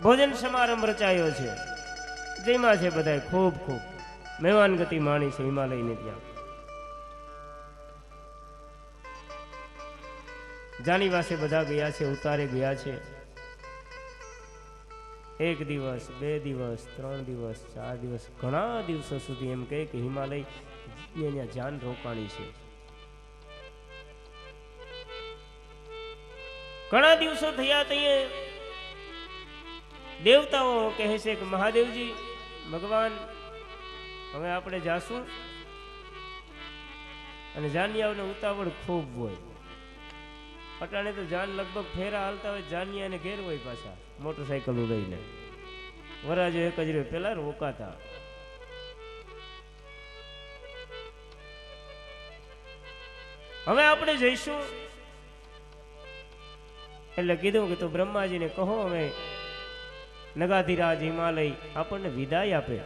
ભોજન સમારંભ રચાયો છે, જેમાં છે બધા ખૂબ ખૂબ મહેમાન ગતિ માણી છે હિમાલયને ત્યાં. જાનીવાસે બધા ગયા છે, ઉતારે ગયા છે. 1 દિવસ 2 દિવસ 3 દિવસ 4 દિવસ ઘણા દિવસો સુધી એમ કહે કે હિમાલય ત્યાં જાન રોકાણી છે. ઘણા દિવસો થયા તઈએ દેવતાઓ કહે છે કે મહાદેવજી ભગવાન હવે આપણે જાશું. અને જાનિયાઓને ઉતાવળ ખૂબ હોય. અટાણે તો જાન લગભગ ફેરા હાલતા હોય, જાનિયા ને ઘેર હોય પાછા મોટરસાયકલ લઈને. વરાજો એક જ રે પેલા રોકાતા. હવે આપણે જઈશું એટલે કીધું કે તો બ્રહ્માજીને કહો અમે નગાધીરાજ હિમાલય આપણને વિદાય આપે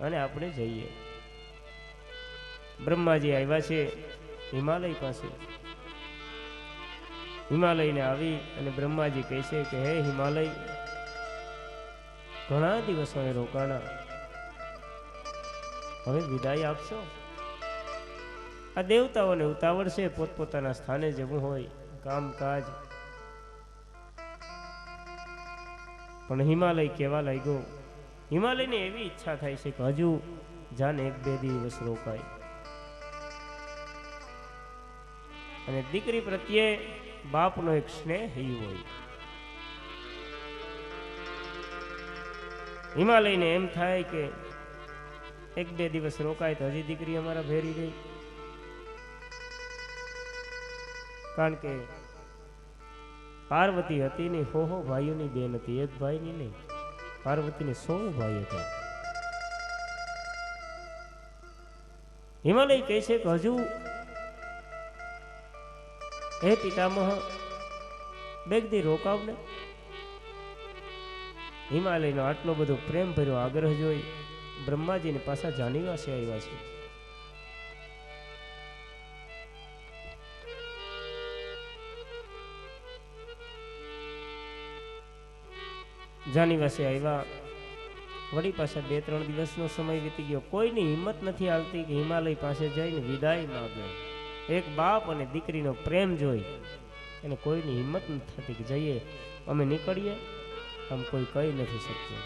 અને આપણે જઈએ. બ્રહ્માજી આવ્યા છે હિમાલય પાસે. હિમાલયને આવી અને બ્રહ્માજી કહે છે કે હે હિમાલય, ઘણા દિવસો રોકાણા, હવે વિદાય આપશો. આ દેવતાઓને ઉતાવળ છે, પોતપોતાના સ્થાને જવું હોય, કામકાજ. પણ હિમાલય કેવા લાગ્યો, હિમાલયને એવી ઈચ્છા થાય છે કે હજુ જાન 1-2 દિવસ રોકાય. અને દીકરી પ્રત્યે બાપનો એક સ્નેહ હોય. હિમાલયને એમ થાય કે 1-2 દિવસ રોકાય તો હજી દીકરી અમારા ભેરી રહી. કારણ કે પાર્વતી હતી ને હો ભાઈઓની બેન હતી, એક ભાઈની નહીં. પાર્વતીને 100 ભાઈ હતા. હિમાલય કહે છે કે હજુ હે પિતામહ 2 દી રોકાવ ને. હિમાલયનો આટલો બધો પ્રેમ ભર્યો આગ્રહ જોઈ બ્રહ્માજીને પાછા જાનીવાસે આવ્યા છે. જાનીવાસે આવ્યા, વળી પાછા 2-3 દિવસનો સમય વીતી ગયો. કોઈની હિંમત નથી આવતી કે હિમાલય પાસે જઈને વિદાય માગે. એક બાપ અને દીકરીનો પ્રેમ જોઈ એને કોઈની હિંમત નથી થતી કે જઈએ, અમે નીકળીએ. આમ કોઈ કહી નથી શકતું.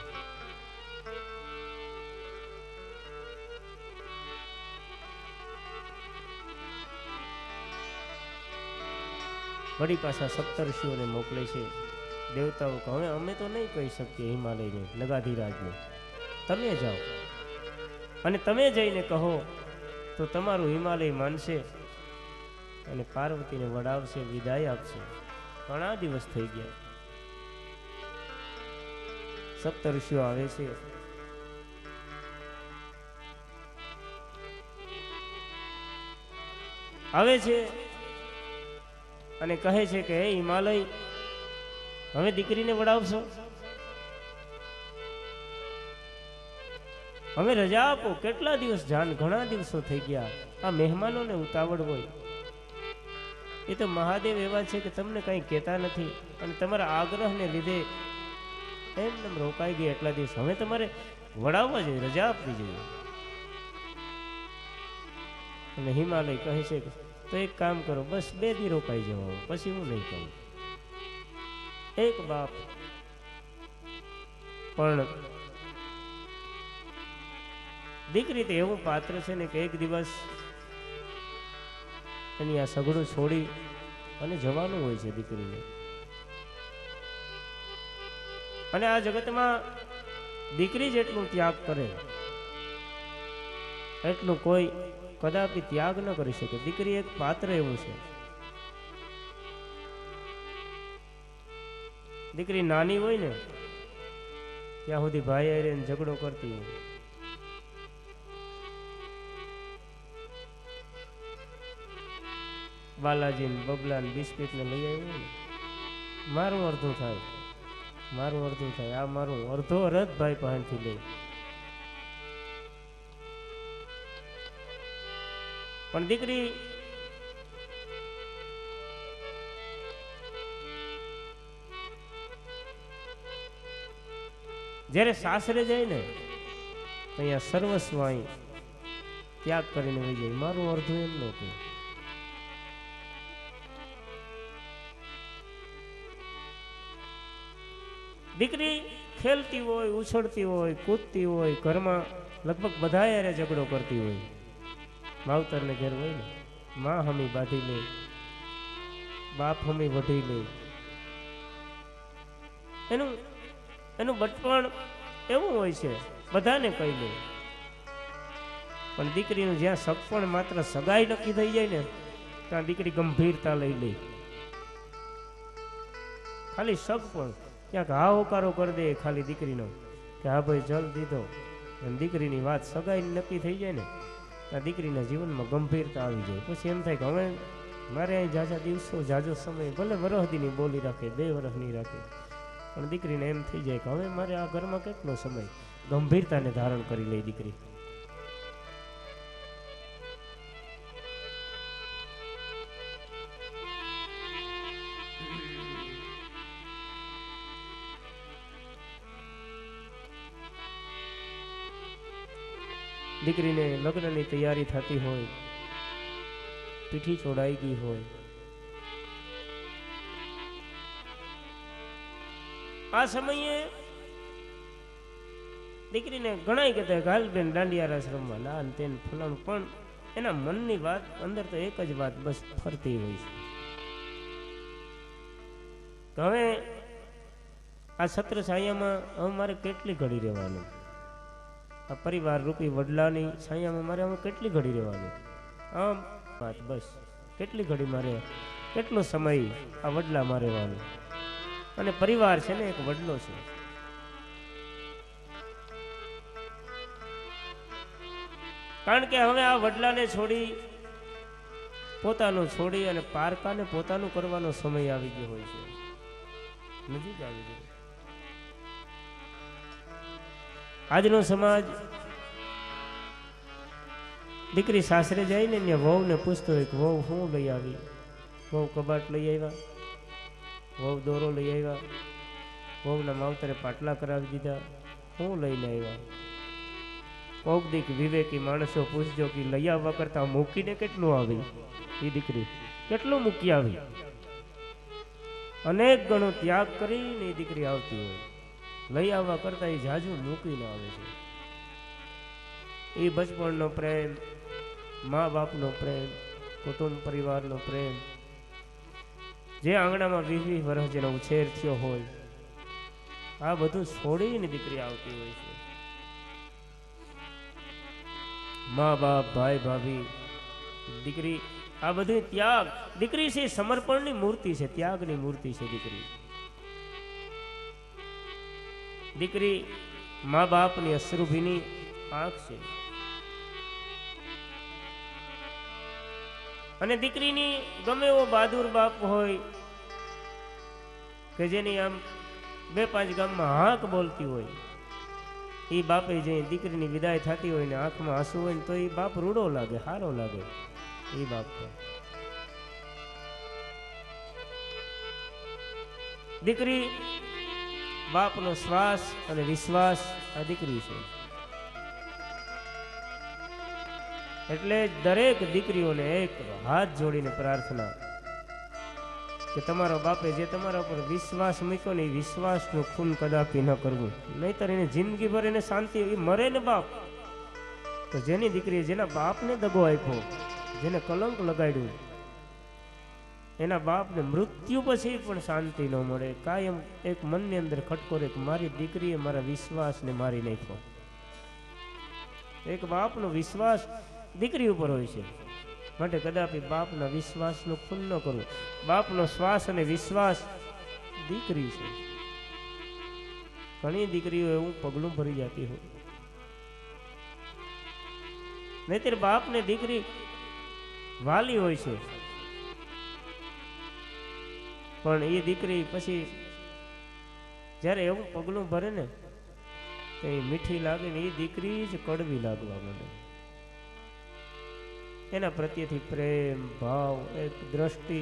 વળી પાછા સપ્તર્ષિઓને મોકલે છે. દેવતાઓ કહે અમે તો નહીં કહી શકીએ હિમાલયને, નગાધીરાજને, તમે જાઓ અને તમે જઈને કહો તો તમારું હિમાલય માનશે અને પાર્વતીને વડાવશે, વિદાય આપશે. ઘણા દિવસ થઈ ગયા. સપ્તર્ષિઓ આવે છે. આવે છે અને કહે છે કે હે હિમાલય, હવે દીકરીને વડાવશો? હવે રજા આપો. કેટલા દિવસ જાન, ઘણા દિવસો થઈ ગયા. આ મહેમાનોને ઉતાવળ હોય. એ તો મહાદેવ એવા છે કે તમને કંઈ કહેતા નથી અને તમારા આગ્રહને લીધે એમને રોકાઈ ગયા એટલા દિવસ. હવે તમારે વડાવવા જોઈએ, રજા આપવી જોઈએ. અને હિમાલય કહે છે કે તો એક કામ કરો, બસ 2 દી રોકાઈ જવા, પછી હું નહીં કહું. એક બાપ પણ દીકરી તો એવું પાત્ર છે ને કે એક દિવસ એની આ સગડું છોડી અને જવાનું હોય છે દીકરીને. અને આ જગતમાં દીકરી જેટલું ત્યાગ કરે એટલું કોઈ કદાપી ત્યાગ ન કરી શકે. દીકરી એક પાત્ર એવું છે. દીકરી નાની હોય ને ત્યાં સુધી ભાઈ આરે ઝઘડો કરતી હોય. બાલાજી ને બબલા ને બિસ્કિટ ને લઈ આવ્યું ને, મારું અડધું થાય, મારું અડધું થાય, આ મારું અડધો રથ ભાઈ પાસેથી લઈ. પણ દીકરી જ્યારે સાસરે જાય ને તો અહીંયા સર્વસ્વ અહીં ત્યાગ કરીને વહી જાય. મારું અર્ધું એમ ન કહે. દીકરી ખેલતી હોય, ઉછળતી હોય, કૂદતી હોય, ઘરમાં લગભગ બધા યારે ઝઘડો કરતી હોય. માવતરને ઘેર હોય ને, માં હમી બાંધી લે, બાપ હમી વઢી લે. એનું એનું બચપણ એવું હોય છે, બધાને કહી લે. પણ દીકરીનું જ્યાં સગપણ માત્ર સગાઈ નક્કી થઈ જાય ને, ત્યાં દીકરી ગંભીરતા લઈ લે. ખાલી સગપણ ક્યાંક હા હોકારો કરી દે ખાલી દીકરીનો કે હા ભાઈ જલ દીધો, અને દીકરીની વાત સગાઈ નક્કી થઈ જાય ને, ત્યાં દીકરીના જીવનમાં ગંભીરતા આવી જાય. પછી એમ થાય કે હવે મારે અહીં ઝાઝા દિવસો ઝાઝો સમય ભલે વરહદીની બોલી રાખે, 2 વર્ષની રાખે, પણ દીકરીને એમ થઈ જાય કે હવે મારે આ ઘરમાં કેટલો સમય. ગંભીરતાને ધારણ કરી લે દીકરી. દીકરીને લગ્નની તૈયારી થતી હોય, પીઠી ચોડાઈ ગઈ હોય, આ સમયે દીકરીને ઘણાય કહેતા કે હાલ બેન દાંડિયા રાસ રમવા, ના તેન ફલાણું, પણ એના મનની વાત અંદર તો એક જ વાત બસ ફરતી હોય છે કે હવે આ છત્ર છાયામાં હવે મારે કેટલી ઘડી રહેવાનું, આ પરિવાર રૂપી વડલાની છાયામાં મારે હવે કેટલી ઘડી રહેવાનું. આમ વાત બસ કેટલી ઘડી મારે, કેટલો સમય આ વડલામાં રહેવાનું. અને પરિવાર છે ને એક વડલો છે. કારણ કે હવે આ વડલાને છોડી, પોતાનું છોડી અને પારકાને પોતાનું કરવાનો સમય આવી ગયો હોય છે, નજીક આવી ગયો. આજનો સમાજ દીકરી સાસરે જાય ને ત્યાં વહુને પૂછતો હોય કે વહુ શું લઈ આવી, વહુ કબાટ લઈ આવ્યા, વહુ દોરો લઈ આવ્યા, વહુના માવતરે પાટલા કરાવી દીધા, શું લઈને આવ્યા. કોક દીક વિવેકી માણસો પૂછજો કે લઈ આવવા કરતા મૂકીને કેટલું આવી, એ દીકરી કેટલું મૂકી આવી. અનેક ગણો ત્યાગ કરીને એ દીકરી આવતી હોય, લઈ આવવા કરતા એ જાજુ મૂકીને આવે છે. એ બચપણનો પ્રેમ, મા બાપનો પ્રેમ, કુટુંબ પરિવારનો પ્રેમ, જે આંગણામાં 20-20 વર્ષ જેનો ઉછેર થયો હોય, આ બધું છોડીને દીકરી આવતી હોય છે. મા બાપ, ભાઈ ભાભી, દીકરી, આ બધું ત્યાગ. દીકરી છે સમર્પણની મૂર્તિ છે, ત્યાગની મૂર્તિ છે દીકરી. દીકરી મા બાપની અશ્રુભીની આંખ છે. અને દીકરીની ગમે એવો બહાદુર બાપ હોય કે જેની આમ 2-5 ગામમાં હાક બોલતી હોય, એ બાપે જે દીકરીની વિદાય થતી હોય ને આંખમાં આંસુ હોય ને તો એ બાપ રૂડો લાગે, હારો લાગે. એ બાપ દીકરી, બાપનો શ્વાસ અને વિશ્વાસ આ દીકરી છે. એટલે દરેક દીકરીઓને એક હાથ જોડીને પ્રાર્થના કે તમારા બાપે જે તમારા ઉપર વિશ્વાસ મૂક્યો ને, એ વિશ્વાસનું ખૂન કદાપી ન કરવું, નહીતર એને જિંદગીભર એને શાંતિ. એ મરે ને બાપ, તો જેની દીકરીએ જેના બાપને દગો આપ્યો, જેને કલંક લગાડ્યું, એના બાપને મૃત્યુ પછી પણ શાંતિ ન મળે. કાયમ એક મનની અંદર ખટકો રહે કે મારી દીકરીએ મારા વિશ્વાસને મારી નાખ્યો. એક બાપનો વિશ્વાસ દીકરી ઉપર હોય છે, માટે કદાપી બાપના વિશ્વાસનું ખૂન ન કરવું. બાપનો શ્વાસ અને વિશ્વાસ દીકરી છે. ઘણી દીકરીઓ એવું પગલું ભરી જતી હોય, નહીતર બાપને દીકરી વાલી હોય છે, પણ એ દીકરી પછી જ્યારે એવું પગલું ભરે ને તો એ મીઠી લાગે ને એ દીકરી જ કડવી લાગવા માંડે. એના પ્રત્યેથી પ્રેમ ભાવ, એક દ્રષ્ટિ,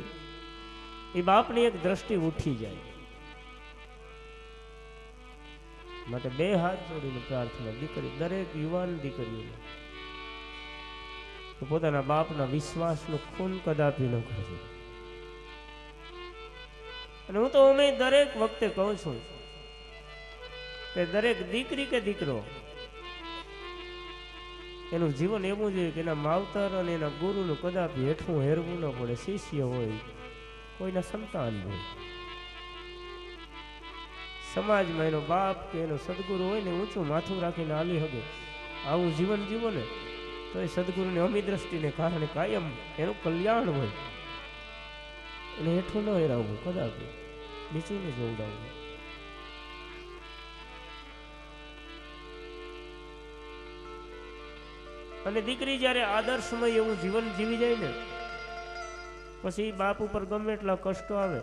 એ બાપની એક દ્રષ્ટિ ઉઠી જાય. માટે બે હાથ જોડીને પ્રાર્થના, દીકરી, દરેક યુવાન દીકરીઓને તો પોતાના બાપના વિશ્વાસનું ખૂન કદાપી ન કરજો. અને હું તો અમે દરેક વખતે કહું છું કે દરેક દીકરી કે દીકરો એનું જીવન એવું જોઈએ કે એના માવતર અને એના ગુરુનું કદાપી હેઠું હેરવું ન પડે. શિષ્ય હોય, કોઈના સંતાન હોય, સમાજમાં એનો બાપ કે એનો સદગુરુ હોય ને ઊંચું માથું રાખીને હાલી હગે આવું જીવન જીવો ને તો એ સદગુરુની અમી દ્રષ્ટિને કારણે કાયમ એનું કલ્યાણ હોય. એને હેઠું ન હેરાવવું, કદાપી નીચું ન જોવડાવવું. અને દીકરી જ્યારે આદર્શમય એવું જીવન જીવી જાય ને પછી બાપ ઉપર ગમે એટલા કષ્ટો આવે,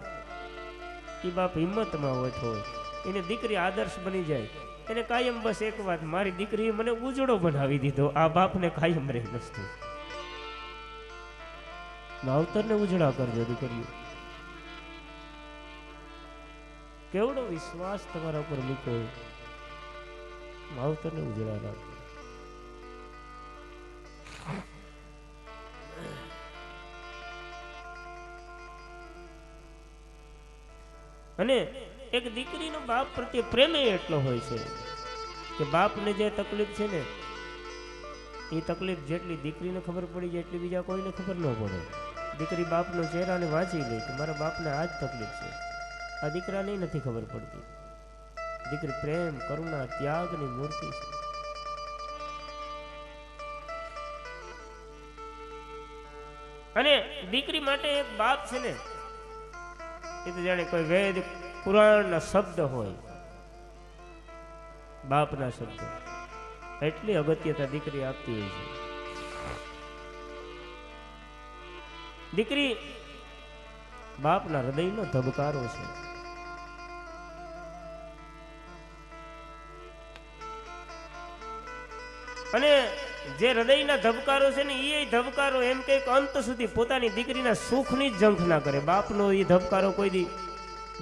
એ બાપ હિંમતમાં હોય, એને દીકરી આદર્શ બની જાય. એને કાયમ બસ એક વાત, મારી દીકરીએ મને ઉજળો બનાવી દીધો. આ બાપને કાયમ રહી વસ્તુ, માવતરને ઉજળા કરજો દીકરીઓ. કેવડો વિશ્વાસ તમારા ઉપર મૂક્યો, માવતરને ઉજળા રાખજો. અને એક દીકરીનો બાપ પ્રત્યે પ્રેમ એટલો હોય છે કે બાપને જે તકલીફ છે ને એ તકલીફ જેટલી દીકરીને ખબર પડી જાય એટલી બીજા કોઈને ખબર ન પડે. દીકરી બાપનો ચહેરાને વાંચી લે કે મારા બાપને આ જ તકલીફ છે. આ દીકરાને નથી ખબર પડતી. દીકરી પ્રેમ, કરુણા, ત્યાગની મૂર્તિ છે. અને દીકરી માટે એક બાપ છે ને એ તો જાણે કોઈ વેદ પુરાણના શબ્દ હોય, બાપના શબ્દ. એટલી અગત્યતા દીકરી આપતી હોય છે. દીકરી બાપના હૃદયનો ધબકારો છે. અને જે હૃદયના ધબકારો છે ને એ ધબકારો એમ કે અંત સુધી પોતાની દીકરીના સુખની જ ઝંખ ના કરે. બાપનો એ ધબકારો કોઈ દી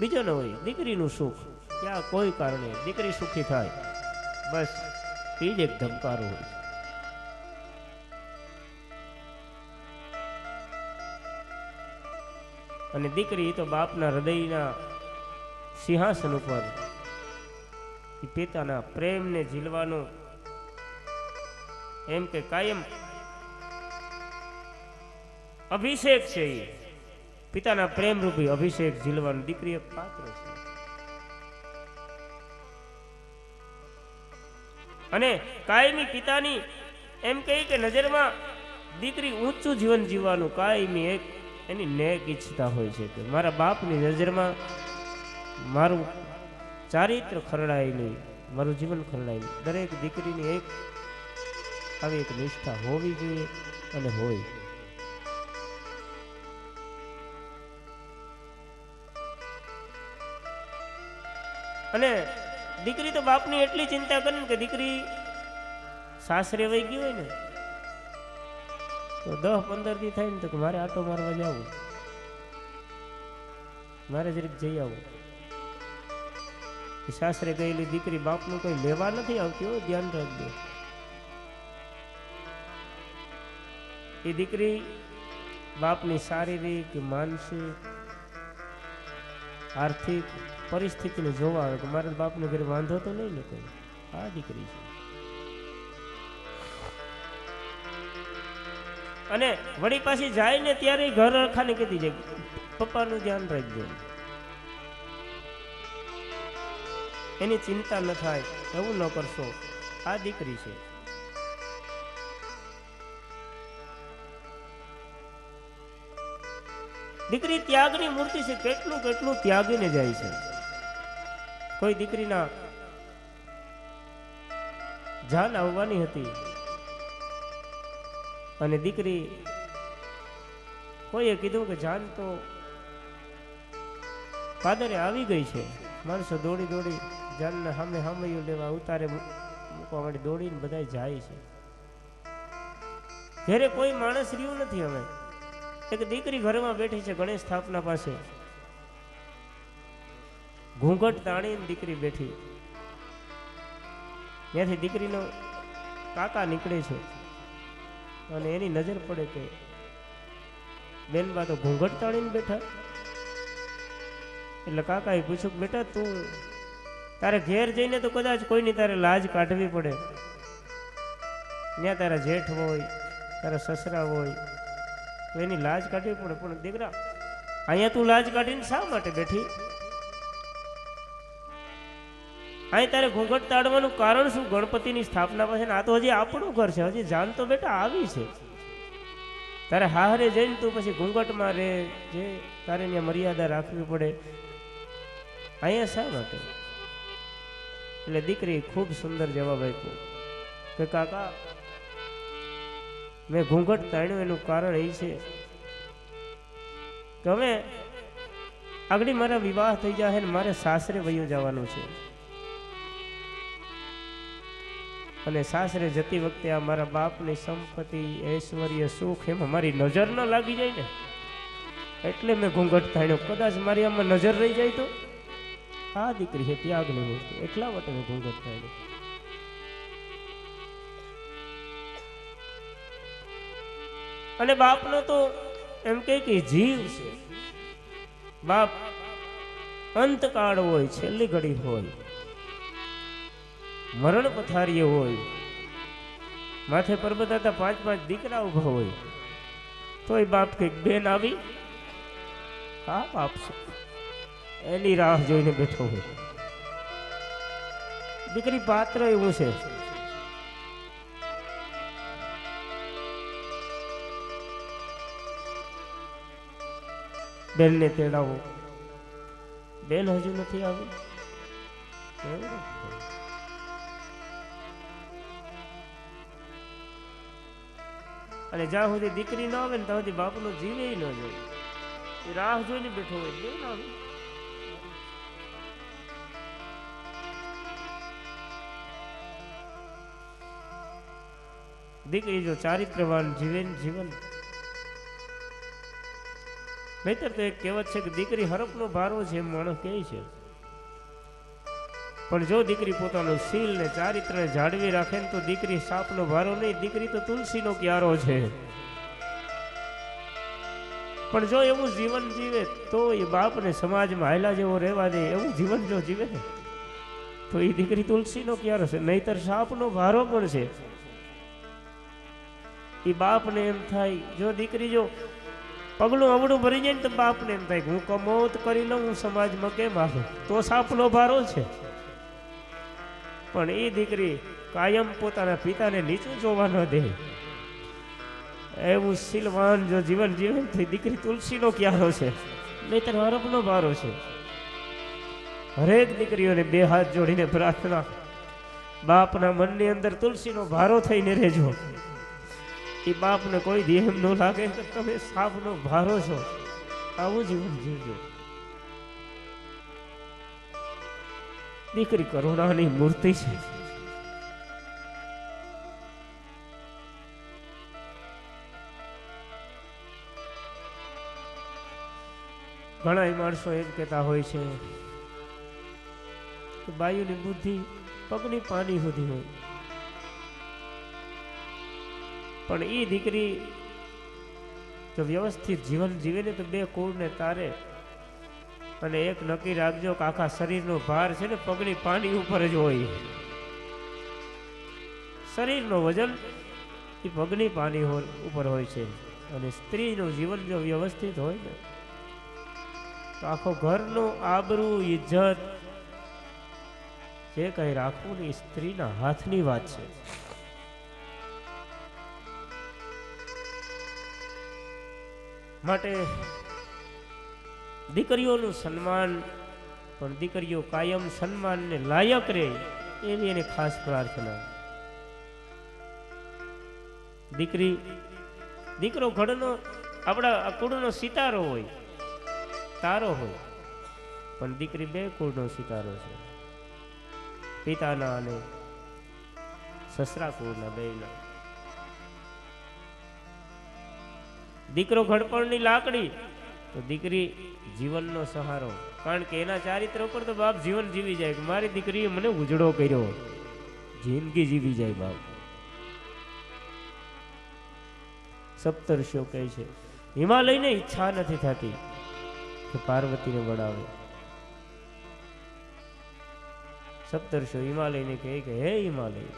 બીજો ન હોય. દીકરીનું સુખ ક્યાં કોઈ કારણે દીકરી સુખી થાય, બસ એ જ એક ધબકારો હોય. અને દીકરી તો બાપના હૃદયના સિંહાસન ઉપર પિતાના પ્રેમને ઝીલવાનું એમ કે કાયમ અભિષેક છે. એ પિતાના પ્રેમ રૂપી અભિષેક ઝીલવાનું દીકરી એક પાત્ર છે. અને કાયમી પિતાની એમ કહી કે નજરમાં દીકરી ઊંચું જીવન જીવવાનું કાયમી એક એની નેક ઈચ્છતા હોય છે કે મારા બાપની નજરમાં મારું ચારિત્ર ખરડાય નહીં, મારું જીવન ખરડાય નહીં. દરેક દીકરીની એક આવી એક નિષ્ઠા હોવી જોઈએ અને હોય. અને દીકરી તો બાપની એટલી ચિંતા કરે ને કે દીકરી સાસરે વહી ગઈ હોય ને તો 10-15 દી થાય ને તો મારે આટો મારવા જવું, મારે જરીક જઈ આવું. સાસરે ગયેલી દીકરી બાપનું કોઈ લેવા નથી આવતી હોય, ધ્યાન રાખજો. એ દીકરી બાપની શારીરિક, માનસિક, આર્થિક પરિસ્થિતિને જોવા આવે કે મારા બાપને ઘરે વાંધો તો નહીં ને કોઈ. આ દીકરી છે. અને વળી પાછી જાય ને ત્યારે ઘર અરખાને કીધી જાય પપ્પાનું ધ્યાન રાખજો, એની ચિંતા ન થાય, એવું ન કરશો. આ દીકરી છે. દીકરી ત્યાગની મૂર્તિ છે. કેટલું કેટલું ત્યાગીને જાય છે. કોઈ દીકરીના જાન આવવાની હતી અને દીકરી કોઈએ કીધું કે જાન તો પાદરે આવી ગઈ છે. માણસો દોડી દોડી જાનને સામે સામૈયું લેવા ઉતારે મૂકવા માટે દોડીને બધા જાય છે. ઘરે કોઈ માણસ રહ્યું નથી. હવે એક દીકરી ઘરમાં બેઠી છે ગણેશ સ્થાપના પાસે, ઘૂંઘટ તાણીને દીકરી બેઠી. ત્યાંથી દીકરીનો કાકા નીકળે છે અને એની નજર પડે કે બેનબા તો ઘૂંઘટ તાળીને બેઠા. એટલે કાકાએ પૂછ્યું, બેટા તું તારે ઘેર જઈને તો કદાચ કોઈની તારે લાજ કાઢવી પડે, ત્યાં તારા જેઠ હોય, તારા સસરા હોય, તો એની લાજ કાઢવી પડે, પણ દીકરા અહીંયા તું લાજ કાઢીને શા માટે બેઠી? અહીં તારે ઘૂંઘટ તાળવાનું કારણ શું? ગણપતિની સ્થાપના પાસે, આ તો હજી આપણું ઘર છે, હજી જાન તો બેટા આવી છે. તારે હારે જઈને તું પછી ઘૂંઘટમાં રહે, જે તારે ત્યાં મર્યાદા રાખવી પડે, અહીંયા શા માટે? એટલે દીકરી ખૂબ સુંદર જવાબ આપ્યો કે કાકા મેં ઘૂંઘટ તાણ્યું એનું કારણ એ છે કે હવે આગળ મારા વિવાહ થઈ જાય ને મારે સાસરે વયું જવાનું છે, અને સાસરે જતી વખતે આ મારા બાપની સંપત્તિ ઐશ્વર્ય સુખ એમાં મારી નજર ન લાગી જાય ને, એટલે મેં ઘૂંઘટ તાણ્યો. કદાચ મારી આમાં નજર રહી જાય તો? આ દીકરી છે ત્યાગની મૂર્તિ, એટલા માટે મેં ઘૂંઘટ તાણ્યો. અને બાપનો તો એમ કે જીવ છે, બાપ અંતકાળ હોય, છેલ્લી ઘડી હોય, મરણ પથારીએ હોય, માથે પર બધા 5-5 દીકરા ઉભા હોય, તોય બાપ કઈક બેન આવી, હા બાપ એની રાહ જોઈને બેઠો હોય. દીકરી પાત્ર એવું છે, બેનને તેડાવો, બેન હજુ નથી આવી, અને જ્યાં સુધી દીકરી ન આવે ને ત્યાં સુધી બાપનો જીવે ન જાય, એ રાહ જોઈને બેઠો હોય, બેન આવી. દીકરી જો ચારિત્રવાન જીવે જીવન, નહીતર તો એક કહેવત છે કે દીકરી હરપનો ભારો છે એમ માણસ કહે છે, પણ જો દીકરી પોતાનું શીલ ને ચારિત્રને જાળવી રાખે ને તો દીકરી સાપનો ભારો નહીં, દીકરી તો તુલસીનો ક્યારો છે. પણ જો એવું જીવન જીવે તો એ બાપને સમાજમાં હાયલા જેવો રહેવા દે, એવું જીવન જો જીવે ને તો એ દીકરી તુલસીનો ક્યારો છે, નહીતર સાપનો ભારો પણ છે. એ બાપને એમ થાય, જો દીકરી જો પગલું અવડું ભરી જાય ને તો બાપને એમ થાય હું કમોત કરી લઉં, હું સમાજમાં કેમ આવું, તો સાપનો ભારો છે. પણ એ દીકરી કાયમ પોતાના પિતાને નીચું જોવા ન દે, એવું શીલવાન જો જીવન જીવે તો દીકરી તુલસીનો ક્યારો છે, નહીતર હરપનો ભારો છે. હરેક દીકરીઓને 2 હાથ જોડીને પ્રાર્થના, બાપના મનની અંદર તુલસીનો ભારો થઈને રહેજો. એ બાપને કોઈ દી એમ ન લાગે કે તમે સાપનો ભારો છો, આવું જીવન જીવજો. દીકરી કરુણાની મૂર્તિ છે. ઘણા માણસો એમ કહેતા હોય છે કે બાયુની બુદ્ધિ પગની પાની સુધી હોય, પણ એ દીકરી જો વ્યવસ્થિત જીવન જીવે ને તો 2 કુળને તારે. અને એક નક્કી રાખજો કે આખા શરીરનો ભાર છે ને પગની પાની ઉપર જ હોય, શરીરનો વજન એ પગની પાની ઉપર હોય છે. અને સ્ત્રીનું જીવન જો વ્યવસ્થિત હોય ને તો આખો ઘરનો આબરૂ ઇજ્જત જે કઈ રાખવું ને એ સ્ત્રીના હાથની વાત છે. માટે દીકરીઓનું સન્માન, પણ દીકરીઓ કાયમ સન્માનને લાયક રહે એવી એની ખાસ પ્રાર્થના. દીકરો ઘરનો આપણા કુળનો સિતારો હોય, તારો હોય, પણ દીકરી 2 કુળનો સિતારો છે, પિતાના અને સસરા કુળના બેયના. દીકરો ઘડપણની લાકડી તો દીકરી જીવનનો સહારો, કારણ કે એના ચારિત્ર ઉપર તો બાપ જીવન જીવી જાય કે મારી દીકરીએ મને ઉજળો કર્યો, જિંદગી જીવી જાય બાપ. સપ્તર્ષિઓ કહે છે હિમાલયને ઈચ્છા નથી થતી કે પાર્વતીને વડાવે. સપ્તર્ષિઓ હિમાલયને કહે કે હે હિમાલય,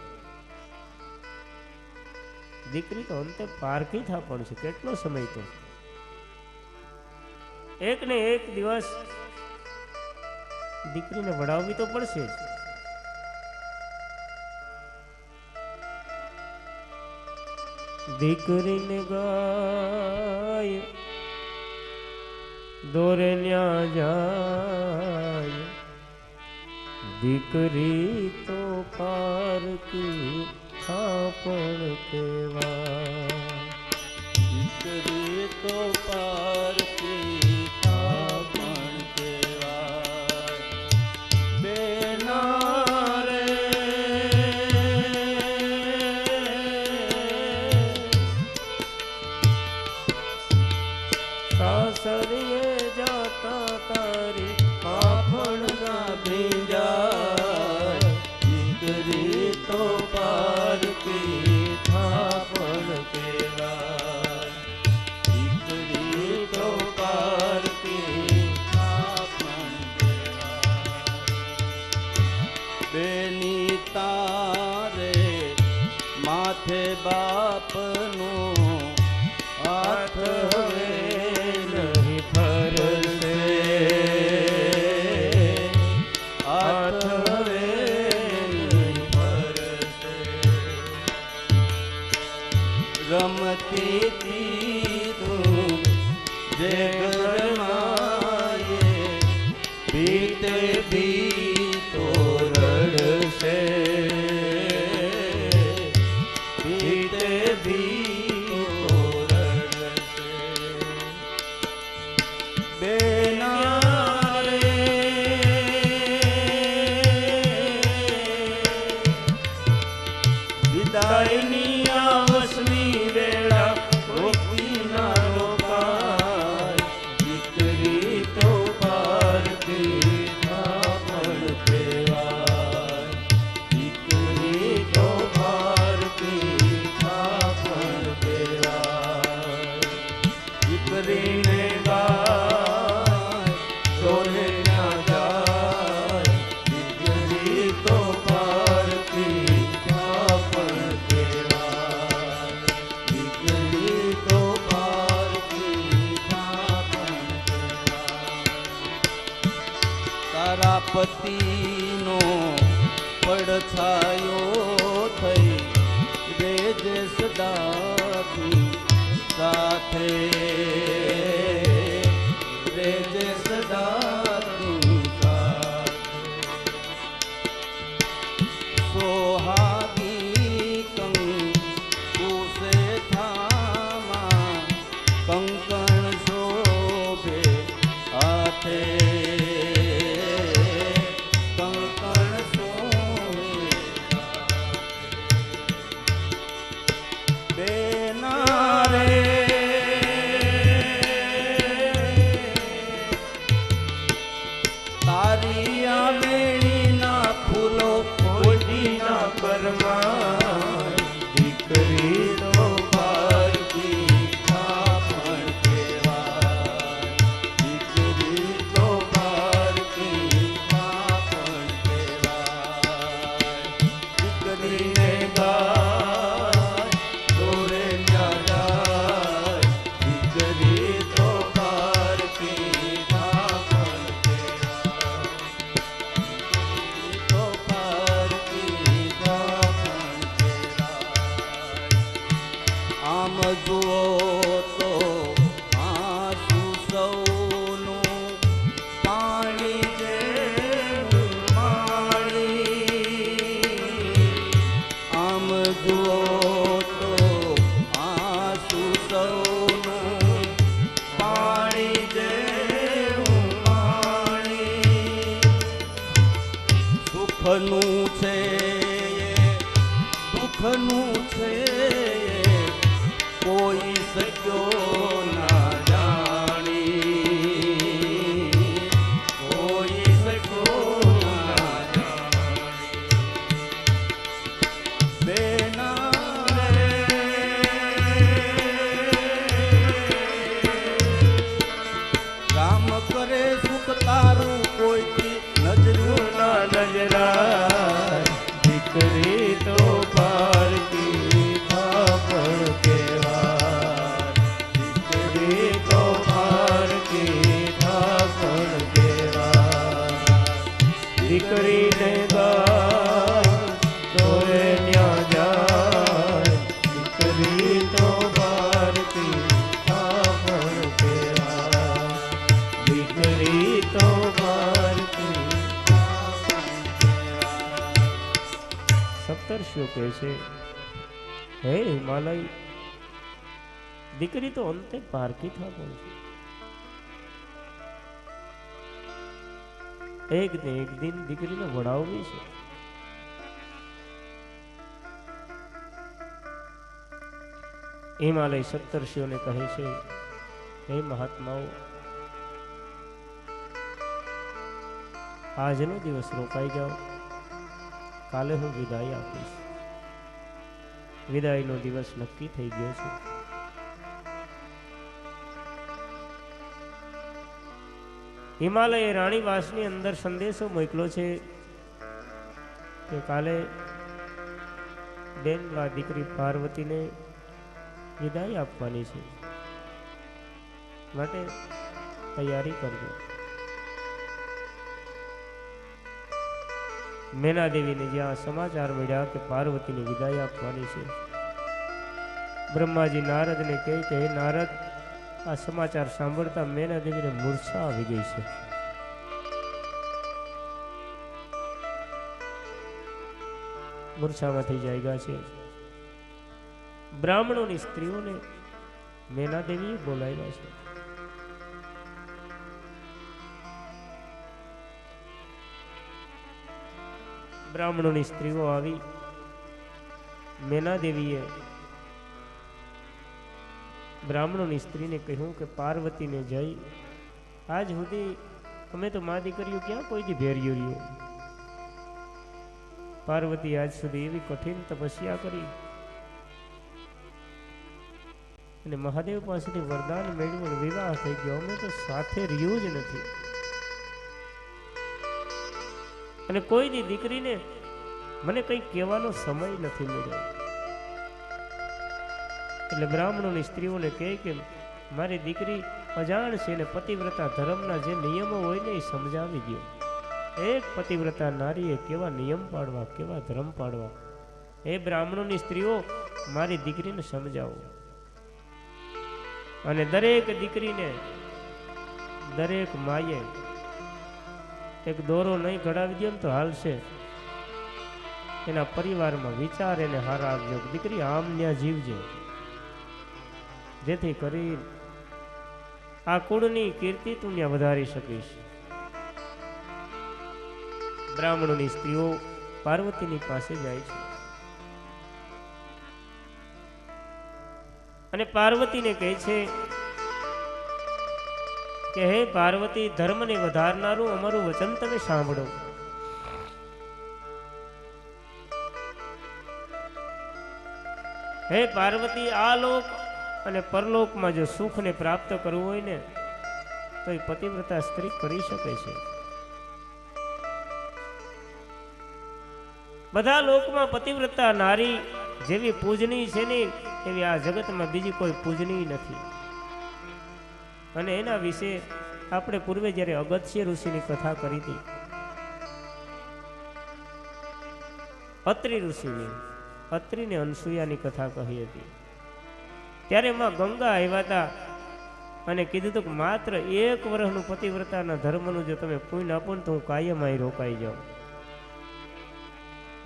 દીકરી તો અંતે પારકી થા પણ છે, કેટલો સમય તો એક ને એક દિવસ દીકરીને વડાવવી તો પડશે જ. દીકરીને ગાય દોરે ન્યા જાય, દીકરી તો પારકી થાપણ કેવા. દીકરી તો પારકી થાપણ કેવા. બેના રે સાસરીએ જાતા તારી ફાફણ ના ભીંજાય, દીકરી તો પારકી થાપણ કેવા. દીકરી તો પારકી થાપણ કેવા. બેની તારે માથે બાપનું હાથ હવે નહીં ફરશે, હાથ હવે નહીં ફરશે. રમતી કીધું જે ઘરમાએ બીતે બીતો રડશે, બીતે બીતો રડશે. બેના રે વિદાયની આવસની વેળા રોકી ના રોકાય. દીકરી તો પારકી થાપણ કેવાય. દીકરી તો પારકી થાપણ કેવાય. દીકરીને ગાય સોને ના જાય, દીકરી તો પારકી થાપણ કેવાય. દીકરી તો પારકી થાપણ કેવાય. તારા પતિનો પડછાયો થઈ રેજે સદાથી સાથે, રેજે સદાથી સાથે. સોહાગી કંકુસે થામા કંકણ શોભે હાથે, કંકણ શોભે બેના રે તારી આ વેણીના ફૂલો કોઈના પરમાય. દીકરી તો પારકી થાપણ કેવાય. દીકરી તો પારકી થાપણ કેવાય. દીકરીને ગાય દોરે ન્યા જાય, દીકરી તો પારકી થાપણ કેવાય. તો પારકી થાપણ કેવાય. આમ જુઓ તો આંસુ સૌનું પાણી જેવું માણી. આમ જુઓ તો આંસુ સૌનું પાણી જેવું પાણી. સુખનું છે દુઃખનું છે કોઈ સખ્યો ના જાણી, કોઈ સખ્યો ના જાણી. ગજરાય દીકરી તો પારકી થાપણ કહેવાય દીકરી તો પારકી થાપણ કહેવાય દીકરીને ગા તોરે ન્યા જાય દીકરી તો પારકી થાપણ કહેવાય દીકરી તો પારકી સપ્તર્ષિઓ કહે છે હે હિમાલય દીકરી તો અંતે પારકી થાપણ છે એક ને એક દિન દીકરીને વડાવવી છે હિમાલય સપ્તર્ષિઓને કહે છે હે મહાત્માઓ આજનો દિવસ રોકાઈ જાઓ કાલે હું વિદાય આપીશ વિદાયનો દિવસ નક્કી થઈ ગયો છે હિમાલયે રાણીવાસની અંદર સંદેશો મોકલ્યો છે કે કાલે બેનવા દીકરી પાર્વતીને વિદાય આપવાની છે માટે તૈયારી કરજો મેના દેવીને જ્યાં સમાચાર મળ્યા કે પાર્વતીની વિદાય આપવાની છે બ્રહ્માજી નારદને કહે કે હે નારદ આ સમાચાર સાંભળતા મેના દેવીને મૂર્છા આવી ગઈ છે મૂર્છામાંથી જાગ્યા છે બ્રાહ્મણોની સ્ત્રીઓને મેના દેવીએ બોલાવ્યા છે બ્રાહ્મણોની સ્ત્રીઓ આવી મેના દેવીએ બ્રાહ્મણોની સ્ત્રીને કહ્યું કે પાર્વતીને જઈ આજ સુધી અમે તો મા દીકરીઓ ક્યાં કોઈથી ભેર્યું રહ્યું પાર્વતી આજ સુધી એવી કઠિન તપસ્યા કરી અને મહાદેવ પાસેથી વરદાન મેળવ્યું વિવાહ થઈ ગયો અમે તો સાથે રહ્યું જ નથી અને કોઈની દીકરીને મને કંઈ કહેવાનો સમય નથી મળ્યો એટલે બ્રાહ્મણોની સ્ત્રીઓને કહે કે મારી દીકરી અજાણ છે ને પતિવ્રતા ધર્મના જે નિયમો હોય ને એ સમજાવી દો એક પતિવ્રતા નારીએ કેવા નિયમ પાડવા કેવા ધર્મ પાડવા એ બ્રાહ્મણોની સ્ત્રીઓ મારી દીકરીને સમજાવો અને દરેક દીકરીને દરેક માએ એક દોરો નહીં ઘડાવી દો ને તો હાલશે એના પરિવારમાં વિચાર એને હારા આપજો દીકરી આમ ન્યા જીવજે જેથી કરી આ કુળની કીર્તિ તું ન્યા વધારી શકીશ બ્રાહ્મણોની સ્ત્રીઓ પાર્વતીની પાસે જાય છે અને પાર્વતીને કહે છે કે હે પાર્વતી ધર્મને વધારનારું અમારું વચન તમે સાંભળો હે પાર્વતી આ લોક અને પરલોકમાં જો સુખને પ્રાપ્ત કરવું હોય ને તો એ પતિવ્રતા સ્ત્રી કરી શકે છે બધા લોકમાં પતિવ્રતા નારી જેવી પૂજનીય છે ને એવી આ જગતમાં બીજી કોઈ પૂજનીય નથી અને એના વિશે આપણે પૂર્વે જ્યારે અગત્ય ઋષિની કથા કરી હતી અત્રિ ઋષિની અત્રિને અનસૂયાની કથા કહી હતી ત્યારે એમાં ગંગા આવ્યા હતા અને કીધું હતું કે માત્ર એક વર્ષનું પતિવ્રતાના ધર્મનું જો તમે પુણ્ય આપો ને તો હું કાયમ અહીં રોકાઈ જાઉં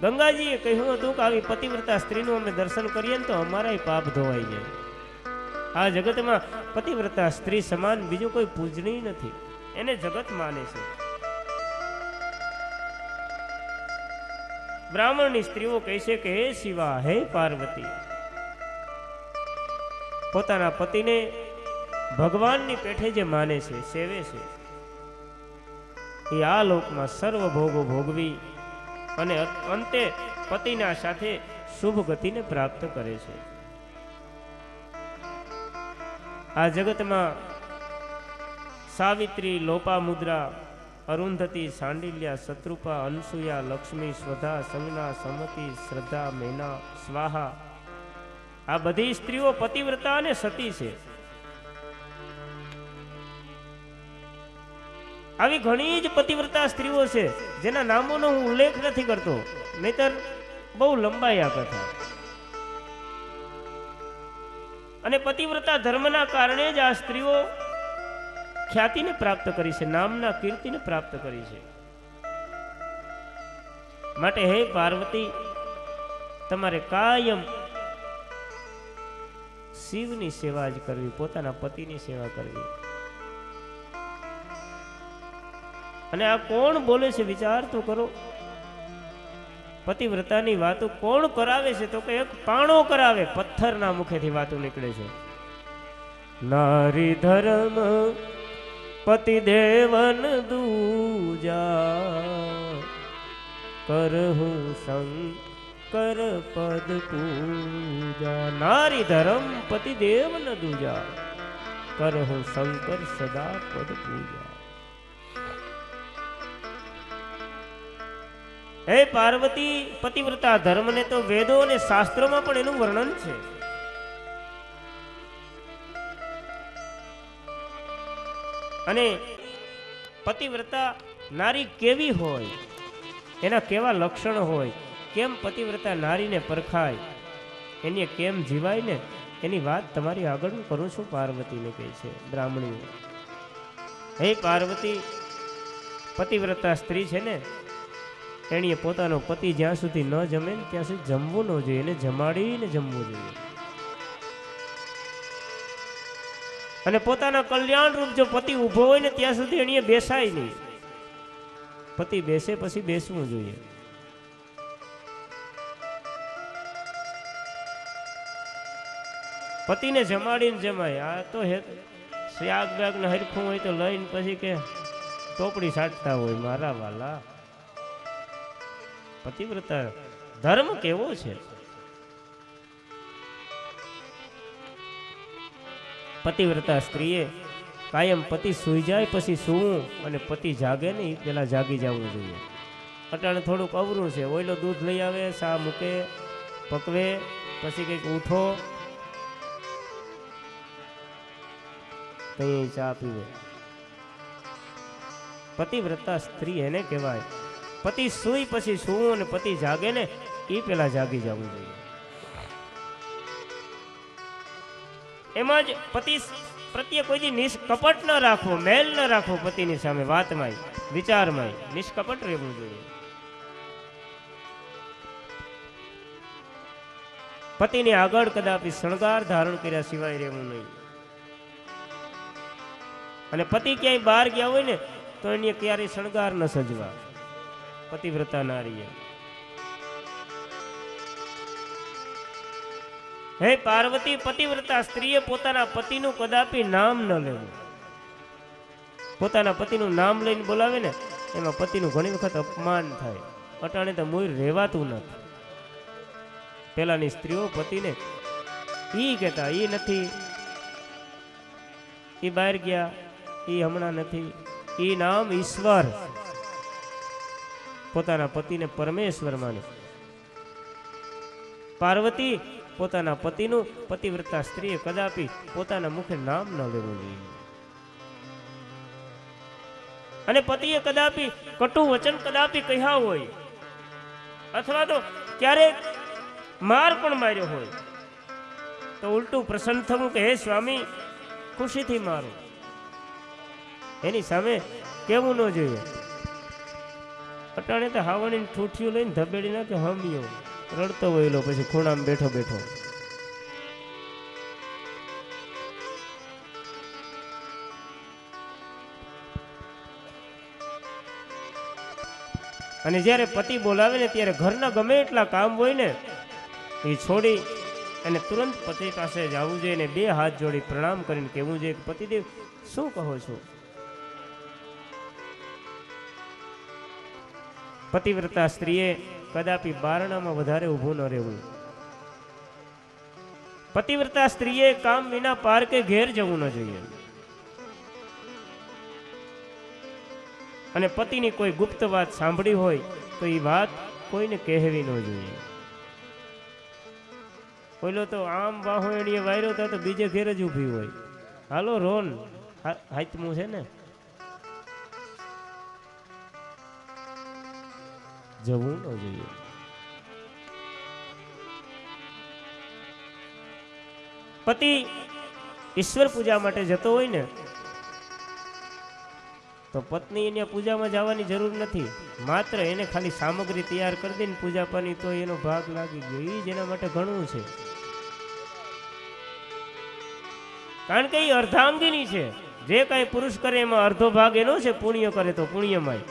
ગંગાજીએ કહ્યું હતું કે આવી પતિવ્રતા સ્ત્રીનું અમે દર્શન કરીએ ને તો અમારા પાપ ધોવાઈ જાય આ જગતમાં પતિવ્રતા સ્ત્રી સમાન બીજું કોઈ પૂજનીય નથી એને જગત માને છે બ્રાહ્મણની સ્ત્રીઓ કહે છે કે હે શિવા હે પાર્વતી પોતાના પતિને ભગવાનની પેઠે જે માને છે સેવે છે એ આ લોકમાં સર્વ ભોગો ભોગવી અને અંતે પતિના સાથે શુભ ગતિને પ્રાપ્ત કરે છે આ જગતમાં સાવિત્રી લોપામુદ્રા અરુંધતી, સાંડિલ્યા, શત્રુપા, અનસુયા, લક્ષ્મી, સ્વધા, સંજ્ઞા, સમતી, શ્રદ્ધા, મેના, સ્વાહા, આ બધી સ્ત્રીઓ પતિવ્રતા અને સતી છે. આવી ઘણી જ પતિવ્રતા સ્ત્રીઓ છે જેના નામોનો હું ઉલ્લેખ નથી કરતો, નહીતર બહુ લંબાઈ આ કથા. અને પતિવ્રતા ધર્મના કારણે જ આ સ્ત્રીઓ ખ્યાતિને પ્રાપ્ત કરી છે, નામના કીર્તિને પ્રાપ્ત કરી છે. માટે હે પાર્વતી, તમારે કાયમ શિવની સેવા જ કરવી, પોતાના પતિની સેવા કરવી. અને આ કોણ બોલે છે વિચાર તો કરો. પતિવ્રતાની વાતો કોણ કરાવે છે? તો કે એક પાણો કરાવે, પથ્થરના મુખેથી વાતો નીકળે છે. નારી ધર્મ પતિ દેવન દૂજા, કરહું શંકર પદ પૂજા. નારી ધર્મ પતિ દેવન દૂજા, કરહું શંકર સદા પદ પૂજા. હે પાર્વતી, પતિવ્રતા ધર્મને તો વેદો અને શાસ્ત્રોમાં પણ એનું વર્ણન છે. અને પતિવ્રતા નારી કેવી હોય, એના કેવા લક્ષણ હોય, કેમ પતિવ્રતા નારીને પરખાય, એને કેમ જીવાય ને, એની વાત તમારી આગળ હું કરું છું. પાર્વતીને કહે છે બ્રાહ્મણીઓ. હે પાર્વતી, પતિવ્રતા સ્ત્રી છે ને, એણીએ પોતાનો પતિ જ્યાં સુધી ન જમે ને ત્યાં સુધી જમવું ન જોઈએ, એને જમાડીને જમવું જોઈએ. અને પોતાના કલ્યાણ રૂપ જો પતિ ઊભો હોય ને ત્યાં સુધી એણીએ બેસાય નહીં. પતિ બેસે પછી બેસવું જોઈએ. પતિને જમાડીને જમાય. આ તો શાક બાક ને હરખું હોય તો લઈને પછી કે ટોપડી સાટતા હોય. મારા વાલા, પતિવ્રતા ધર્મ કેવો છે? પતિવ્રતા સ્ત્રીએ કાયમ પતિ સૂઈ જાય પછી સૂવું, અને પતિ જાગે ને પેલા જાગી જવું જોઈએ. અટાણે થોડુંક અવરું છે, ઓઈલો દૂધ લઈ આવે, સા મૂકે, પકવે, પછી કંઈક ઉઠો તઈ ચા પીવે. પતિવ્રતા સ્ત્રી એને કહેવાય. પતિ સૂઈ પછી સૂવું, અને પતિ જાગે ને એ પેલા જાગી જવું જોઈએ. એમાં જ પતિ પ્રત્યે કોઈ દી નિષ્કપટ ન રાખવો, મેલ ન રાખવો. પતિની સામે વાતમાં વિચારમાં નિષ્કપટ રહેવું જોઈએ. પતિની આગળ કદાપી શણગાર ધારણ કર્યા સિવાય રહેવું નહીં. અને પતિ ક્યાંય બહાર ગયા હોય ને તો એને ક્યારેય શણગાર ન સજવા. પતિવ્રતા નારીએ. હે પાર્વતી, પતિવ્રતા સ્ત્રીએ પોતાના પતિનું કદાપી નામ ન લેવું. પોતાના પતિનું નામ લઈને બોલાવે ને એમાં પતિનું ઘણી વખત અપમાન થાય. અટાણે તો મૂળ રહેવાતું નથી. પેલાની સ્ત્રીઓ પતિને ઈ કહેતા, ઈ નથી, ઈ બહાર ગયા, ઈ હમણાં નથી. ઈ નામ ઈશ્વર. પોતાના પતિને પરમેશ્વર માને. પાર્વતી પોતાના પતિનું, પતિવ્રતા સ્ત્રીએ કદાપી પોતાના મુખે નામ ન લેવું જોઈએ. અને પતિએ કદાપી કટુ વચન કદાપી કહ્યા હોય, અથવા તો ક્યારેક માર પણ માર્યો હોય, તો ઉલટું પ્રસન્ન થવું કે હે સ્વામી ખુશીથી મારો. એની સામે કેવું ન જોઈએ. અટાણે તો હાવણી ઠૂઠિયું લઈને ધબેડી નાખે હમિયો, રડતો વહેલો પછી ખૂણામાં બેઠો બેઠો. અને જ્યારે પતિ બોલાવે ને ત્યારે ઘરના ગમે એટલા કામ હોય ને એ છોડી અને તુરંત પતિ પાસે જવું જોઈએ, ને બે હાથ જોડી પ્રણામ કરીને કહેવું જોઈએ કે પતિદેવ શું કહો છો. પતિવ્રતા સ્ત્રીએ કદાપી બારણામાં વધારે ઊભું ન રહેવું. પતિવ્રતા સ્ત્રીએ કામ વિના પાર્કે ઘેર જવું ન જોઈએ. અને પતિની કોઈ ગુપ્ત વાત સાંભળી હોય તો એ વાત કોઈને કહેવી ન જોઈએ. ઓલો તો આમ બાહો એણીએ વાયરો થાય તો બીજે ઘેર જ ઊભી હોય. હાલો રોન હાથમું છે ને, જવું ન જોઈએ. પતિ ઈશ્વર પૂજા માટે જતો હોય ને તો પત્ની એને પૂજામાં જવાની જરૂર નથી. માત્ર એને ખાલી સામગ્રી તૈયાર કરી દે ને પૂજા પાની તો એનો ભાગ લાગી ગયો. એ જ એના માટે ઘણું છે. કારણ કે એ અર્ધાંગીની છે. જે કાંઈ પુરુષ કરે એમાં અર્ધો ભાગ એનો છે. પુણ્ય કરે તો પુણ્યમાં.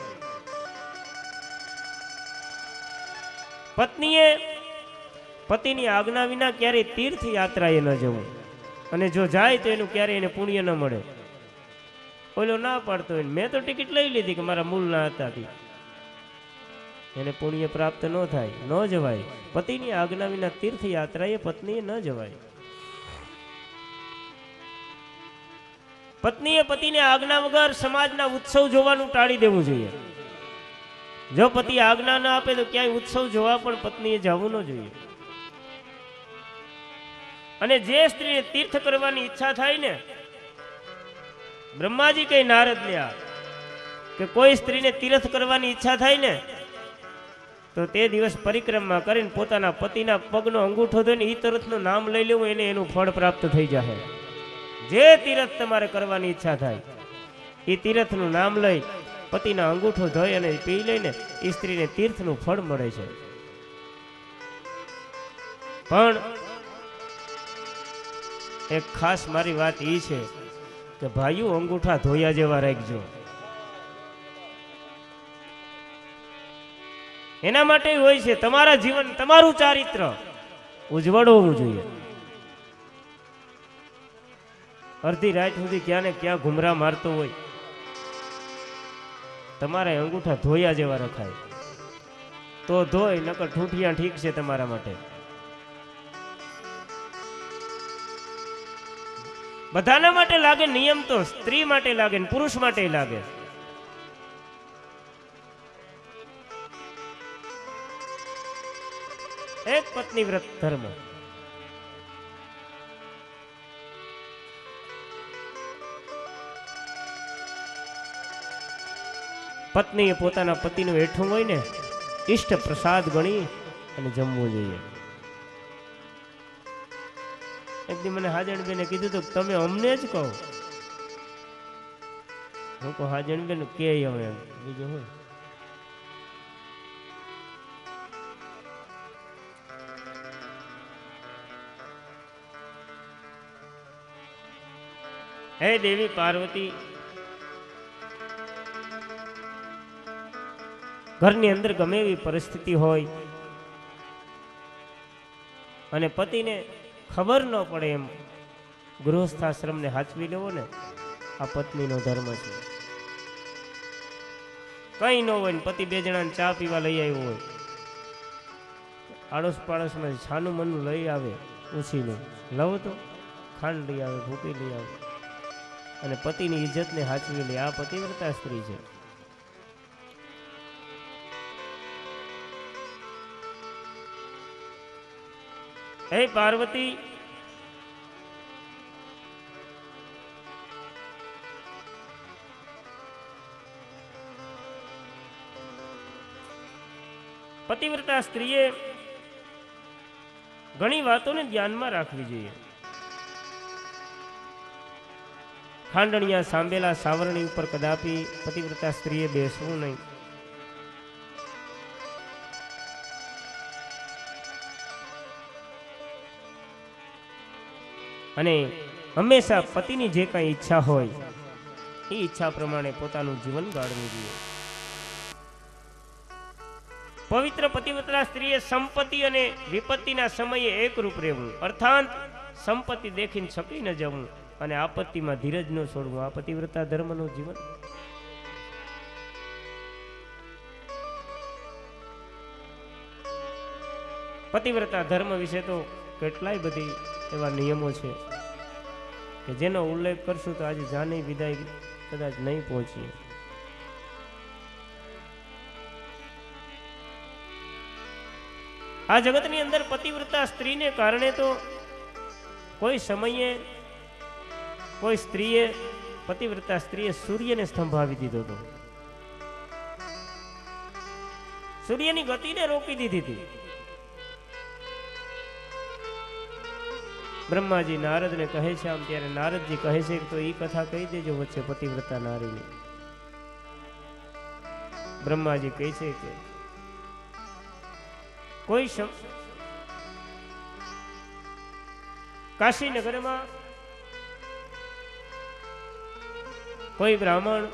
પત્નીએ પતિની આજ્ઞા વિના ક્યારેય તીર્થ યાત્રાએ ન જવું, અને જો જાય તો એનું ક્યારેય એને પુણ્ય ન મળે. ઓલો ના પાડતો હોય, મેં તો ટિકિટ લઈ લીધી કે મારા મૂળ ના હતા, એને પુણ્ય પ્રાપ્ત ન થાય, ન જવાય. પતિની આજ્ઞા વિના તીર્થ યાત્રાએ પત્નીએ ન જવાય. પત્નીએ પતિને આજ્ઞા વગર સમાજના ઉત્સવ જોવાનું ટાળી દેવું જોઈએ. જો પતિ આજ્ઞા ના આપે તો ક્યાંય ઉત્સવ જોવા પણ પત્નીએ જવું ન જોઈએ. અને જે સ્ત્રીને તીર્થ કરવાની ઈચ્છા થાય ને, બ્રહ્માજી કઈ નારદ ને કે કોઈ સ્ત્રીને તીર્થ કરવાની ઈચ્છા થાય ને તો તે દિવસ પરિક્રમા કરીને પોતાના પતિના પગનો અંગૂઠો ધોઈને એ તીર્થનું નામ લઈ લેવું, એને એનું ફળ પ્રાપ્ત થઈ જાય. જે તીર્થ તમારે કરવાની ઈચ્છા થાય એ તીર્થનું નામ લઈ પતિના અંગૂઠો ધોઈ અને પી લઈને એ સ્ત્રીને તીર્થનું ફળ મળે છે. પણ એક ખાસ મારી વાત એ છે કે ભાઈઓ અંગૂઠા ધોયા જેવા રાખજો. એના માટે હોય છે તમારા જીવન, તમારું ચારિત્ર ઉજ્જવળ હોવું જોઈએ. અડધી રાત સુધી ક્યાં ને ક્યાં ઘુમરા મારતો હોય, તમારા અંગૂઠા ધોયા જેવા રખાય તો ધોય, નકર ઠૂઠિયા ઠીક છે તમારા માટે. બધાના માટે લાગે નિયમ, તો સ્ત્રી માટે લાગે ને પુરુષ માટે લાગે. એક પત્ની વ્રત ધર્મ. પત્નીએ પોતાના પતિનું હેઠું હોય ને ઈષ્ટ પ્રસાદ ગણી અને જમવું જોઈએ. એક દી મને હાજણબેને કીધું તો તમે અમને જ કહો. હું કહું હાજણબેન કે હવે બીજું હું. હે દેવી પાર્વતી, ઘરની અંદર ગમે એવી પરિસ્થિતિ હોય અને પતિને ખબર ન પડે એમ ગૃહસ્થાશ્રમને હાચવી લેવો ને, આ પત્નીનો ધર્મ છે. કઈ ન હોય ને પતિ બે જણાને ચા પીવા લઈ આવ્યો હોય, આડોશ પાડોશમાં છાનું મનનું લઈ આવે, ઉછીનું લવ તો ખાંડ લઈ આવે, ભૂકી લઈ આવે અને પતિની ઇજ્જતને હાચવી લે. આ પતિવ્રતા સ્ત્રી છે. હે પાર્વતી, પતિવ્રતા સ્ત્રીએ ઘણી વાતોને ધ્યાનમાં રાખવી જોઈએ. ખાંડણિયા સાંભેલા સાવરણી ઉપર કદાપી પતિવ્રતા સ્ત્રીએ બેસવું નહીં. અને હંમેશા પતિની જે કાંઈ ઈચ્છા હોય એ ઈચ્છા પ્રમાણે પોતાનું જીવન ગાળવું જોઈએ. પવિત્ર પતિવ્રતા સ્ત્રીએ સંપત્તિ અને વિપત્તિના સમયે એકરૂપ રહેવું, અર્થાત સંપત્તિ દેખીને છકી ન જવું અને આપત્તિમાં ધીરજ ન છોડવું. આ પતિવ્રતા ધર્મનું જીવન. પતિવ્રતા ધર્મ વિશે તો કેટલાય બધી એવા નિયમો છે કે જેનો ઉલ્લેખ કરશું તો આજે જાની વિદાય કદાચ નહીં પહોંચીએ. આ જગતની અંદર પતિવ્રતા સ્ત્રીને કારણે તો કોઈ સમયે કોઈ સ્ત્રીએ પતિવ્રતા સ્ત્રીએ સૂર્યને સ્તંભાવી દીધો હતો, સૂર્યની ગતિને રોકી દીધી હતી. બ્રહ્માજી નારદને કહે છે આમ, ત્યારે નારદજી કહે છે કે તો એ કથા કહી દેજો વચ્ચે પતિવ્રતા નારીની. બ્રહ્માજી કહે છે કે કોઈ કાશીનગરમાં કોઈ બ્રાહ્મણ,